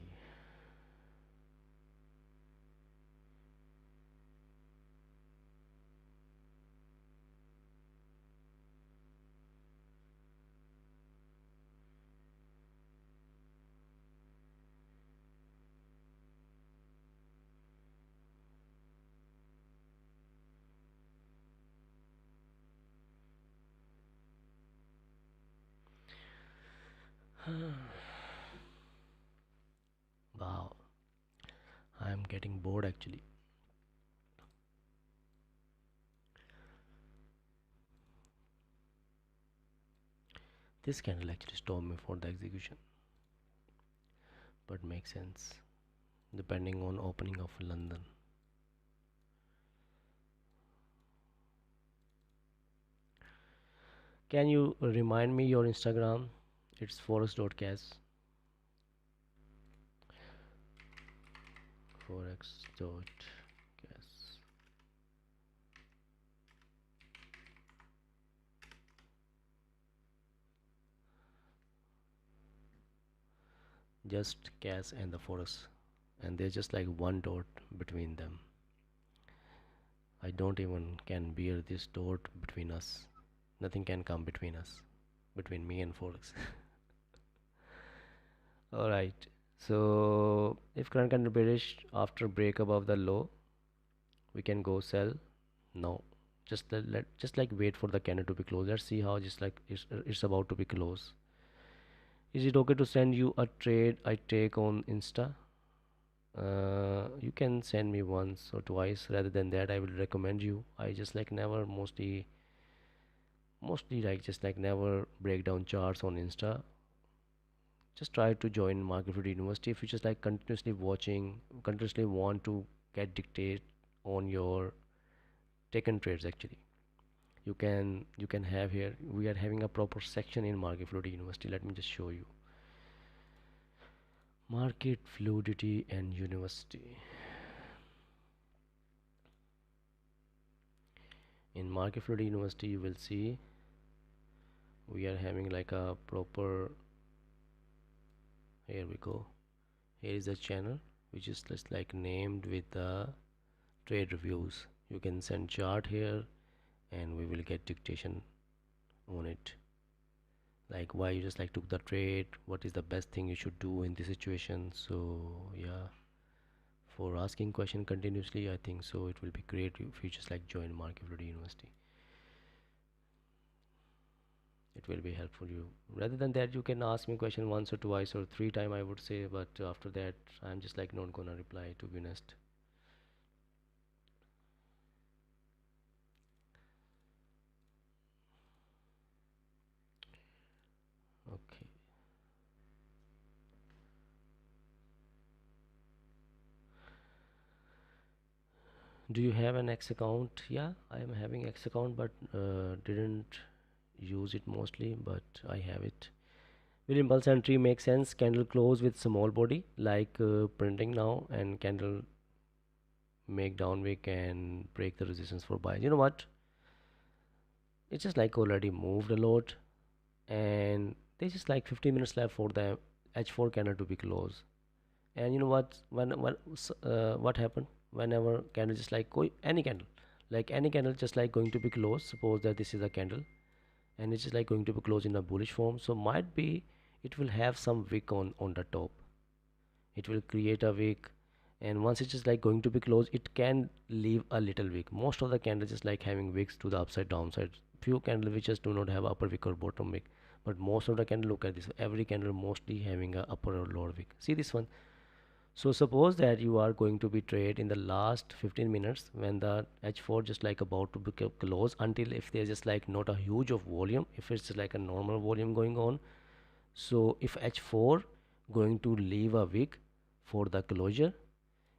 Wow, I'm getting bored actually. This candle actually stopped me for the execution, but makes sense depending on opening of London. Can you remind me your Instagram? It's forex.cas. Forex.cas. Just cas and the forex, and there's just like one dot between them. I don't even can bear this dot between us. Nothing can come between us, between me and forex. All right. So if current candle bearish after break above the low, we can go sell. No, just like wait for the candle to be closed. Let's see how just like it's about to be closed. Is it okay to send you a trade I take on Insta? You can send me once or twice. Rather than that, I will recommend you. I just like never mostly like just like never break down charts on Insta. Just try to join Market Food University if you just like continuously watching, continuously want to get dictate on your taken trades actually. You can have here, we are having a proper section in Market Fluidity University. Let me just show you. Market Fluidity and University. In Market Fluidity University you will see we are having like a proper, here we go, here is a channel which is just like named with the trade reviews. You can send chart here and we will get dictation on it, like why you just like took the trade, what is the best thing you should do in this situation. So yeah, for asking question continuously, I think so it will be great if you just like join Market Fluidity University. It will be helpful you. Rather than that, you can ask me question once or twice or three time I would say, but after that I'm just like not gonna reply, to be honest. Okay. Do you have an X account? Yeah, I am having X account, but didn't use it mostly, but I have it. Will impulse entry make sense? Candle close with small body like printing now, and candle make down wick and break the resistance for buy. You know what? It's just like already moved a lot, and there's just like 15 minutes left for the H4 candle to be closed. And you know what? What happened? Whenever candle just like go any candle, like any candle just like going to be closed. Suppose that this is a candle, and it's just like going to be closed in a bullish form. So might be it will have some wick on the top. It will create a wick, and once it's just like going to be closed, it can leave a little wick. Most of the candles just like having wicks to the upside downside. Few candles which just do not have upper wick or bottom wick, but most of the candle, look at this, every candle mostly having a upper or lower wick. See this one. So suppose that you are going to be trade in the last 15 minutes when the H4 just like about to be close, until if there's just like not a huge of volume, if it's like a normal volume going on. So if H4 going to leave a wick for the closure,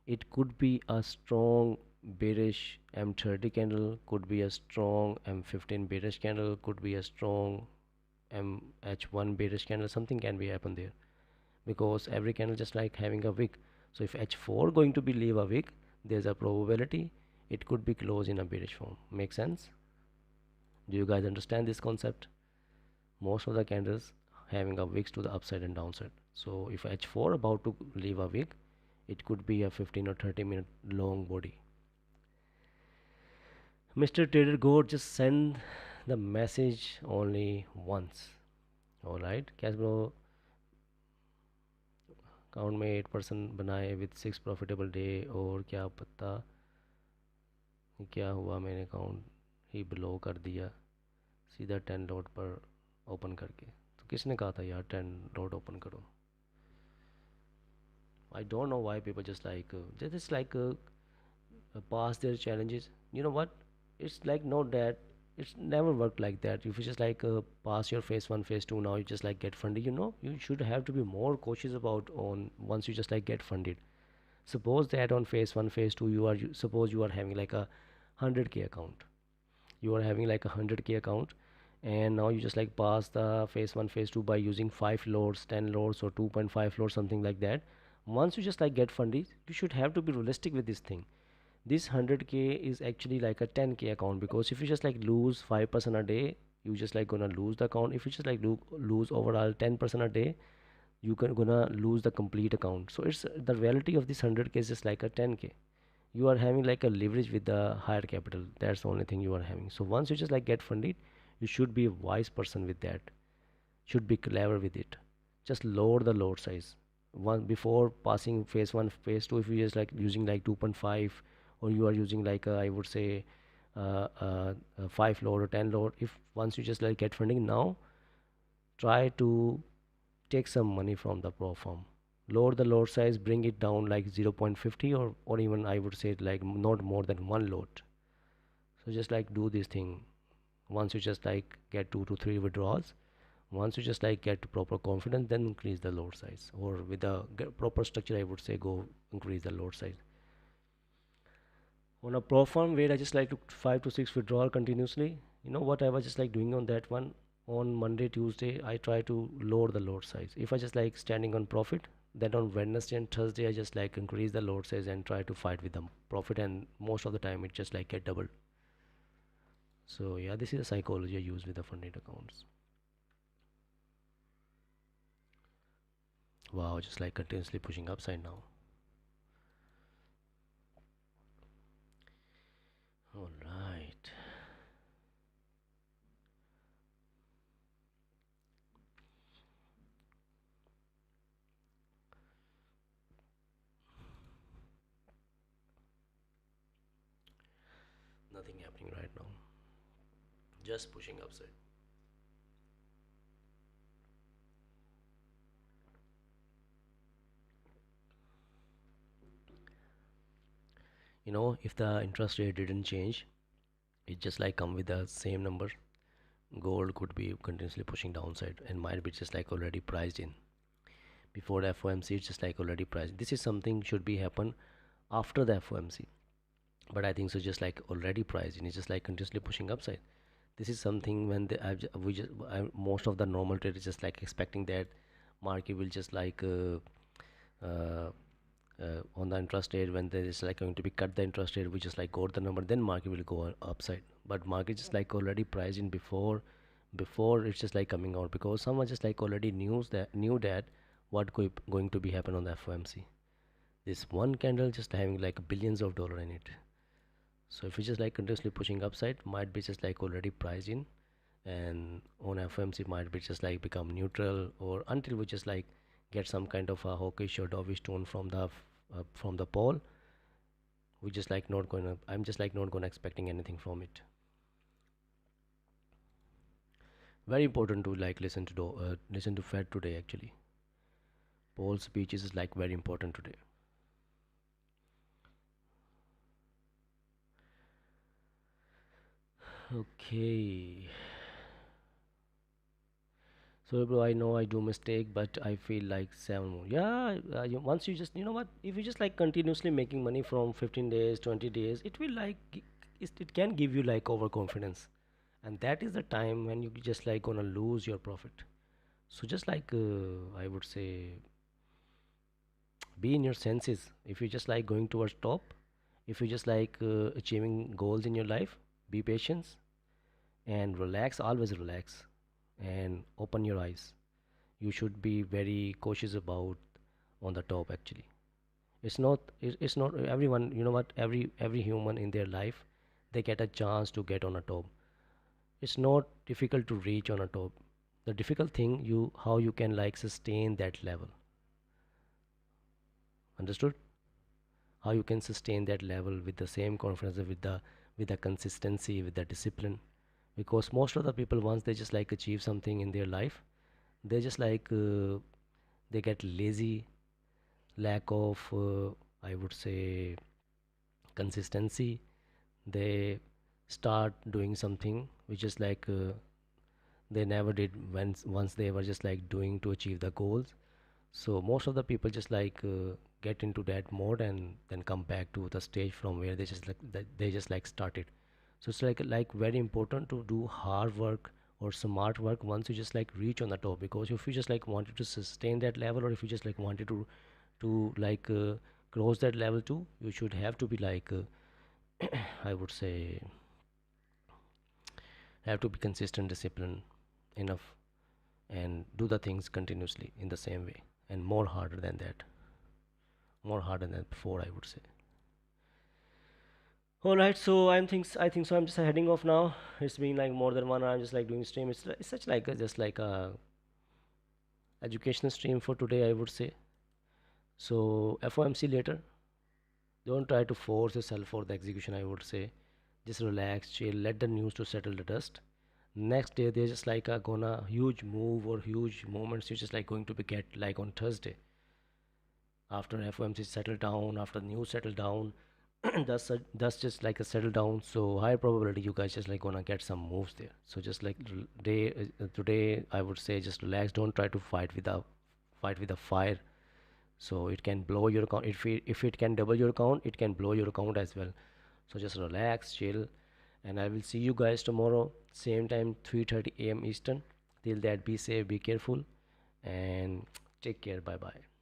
it could be a strong bearish M30 candle, could be a strong M15 bearish candle, could be a strong MH1 bearish candle. Something can be happen there, because every candle just like having a wick. So if H4 going to be leave a wick, there's a probability it could be closed in a bearish form. Make sense? Do you guys understand this concept? Most of the candles having a wicks to the upside and downside. So if H4 about to leave a wick, it could be a 15 or 30-minute long body. Mr. Trader God, just send the message only once. Alright, cash flow account में 8% बनाए with 6 profitable day, और क्या पता क्या हुआ, मैंने account ही blow कर दिया सीधा 10 लॉट पर ओपन करके। तो किसने कहा था यार 10 लॉट ओपन करो? I don't know why people just like pass their challenges. You know what, it's like not that, it's never worked like that. If you just like pass your phase 1 phase 2, now you just like get funded, you should have to be more cautious about on once you just like get funded. Suppose that on phase 1 phase 2 suppose you are having like a 100k account, you are having like a 100k account, and now you just like pass the phase 1 phase 2 by using 5 loads, 10 loads, or 2.5 loads, something like that. Once you just like get funded, you should have to be realistic with this thing. This 100k is actually like a 10k account, because if you just like lose 5% a day, you just like gonna lose the account. If you just like lose overall 10% a day, you can gonna lose the complete account. So it's the reality of this 100k is just like a 10k. You are having like a leverage with the higher capital. That's the only thing you are having. So once you just like get funded, you should be a wise person with that, should be clever with it. Just lower the load size one before passing phase 1 phase 2. If you just like using like 2.5, or you are using like I would say 5 load or 10 load, if once you just like get funding, now try to take some money from the pro firm, lower the load size, bring it down like 0.50, or even I would say like not more than one load. So just like do this thing. Once you just like get 2 to 3 withdrawals, once you just like get proper confidence, then increase the load size, or with a proper structure I would say go increase the load size. On a pro firm where I just like to 5 to 6 withdrawal continuously, you know what I was just like doing on that one, on Monday Tuesday I try to lower the load size. If I just like standing on profit, then on Wednesday and Thursday I just like increase the load size and try to fight with the profit, and most of the time it just like get doubled. So yeah, this is a psychology I use with the funded accounts. Wow, just like continuously pushing upside now. All right. Nothing happening right now. Just pushing upside. If the interest rate didn't change, it just like come with the same number, gold could be continuously pushing downside and might be just like already priced in. Before the FOMC, it's just like already priced. This is something should be happen after the FOMC. But I think so just like already priced in. It's just like continuously pushing upside. This is something when most of the normal trade is just like expecting that market will just like uh, on the interest rate, when there is like going to be cut the interest rate, we just like got the number, then market will go upside. But market just like already priced in before it's just like coming out, because someone just like already knew that what going to be happen on the FOMC. This one candle just having like billions of dollar in it. So if it's just like continuously pushing upside, might be just like already priced in, and on FOMC might be just like become neutral, or until we just like get some kind of a hawkish or dovish tone from the pole. We just like not gonna I'm just like not gonna expecting anything from it. Very important to like listen to Fed today actually. Paul's speech is like very important today. Okay. So, bro, I know I do mistake, but I feel like seven more. Yeah, once you just, you know what? If you just like continuously making money from 15 days, 20 days, it will like, it can give you like overconfidence. And that is the time when you just like gonna lose your profit. So just like, I would say, be in your senses. If you just like going towards top, if you just like achieving goals in your life, be patient and relax, always relax and open your eyes. You should be very cautious about on the top actually. It's not everyone, you know what, every human in their life, they get a chance to get on a top. It's not difficult to reach on a top. The difficult thing, you how you can like sustain that level. Understood? How you can sustain that level with the same confidence, with the consistency, with the discipline. Because most of the people, once they just like achieve something in their life, they just like they get lazy, lack of I would say consistency. They start doing something which is like they never did once they were just like doing to achieve the goals. So most of the people just like get into that mode and then come back to the stage from where they just like they just like started. So it's like very important to do hard work or smart work once you just like reach on the top. Because if you just like wanted to sustain that level, or if you just like wanted to like cross that level too, you should have to be like I would say have to be consistent, disciplined enough, and do the things continuously in the same way and more harder than that, more harder than before, I would say. All right, so I think so. I'm just heading off now. It's been like more than 1 hour. I'm just like doing stream. It's such like just like a educational stream for today, I would say. So FOMC later. Don't try to force yourself for the execution, I would say. Just relax, chill, let the news to settle the dust. Next day there's just like a gonna huge move or huge moments you're just like going to be get like on Thursday after FOMC settle down, after the news settle down. That's just like a settle down. So high probability you guys just like gonna get some moves there. So just like day today, I would say just relax. Don't try to fight with a fire. So it can blow your account. If it can double your account, it can blow your account as well. So just relax, chill, and I will see you guys tomorrow, same time 3:30 a.m. Eastern. Till that, be safe, be careful, and take care. Bye bye.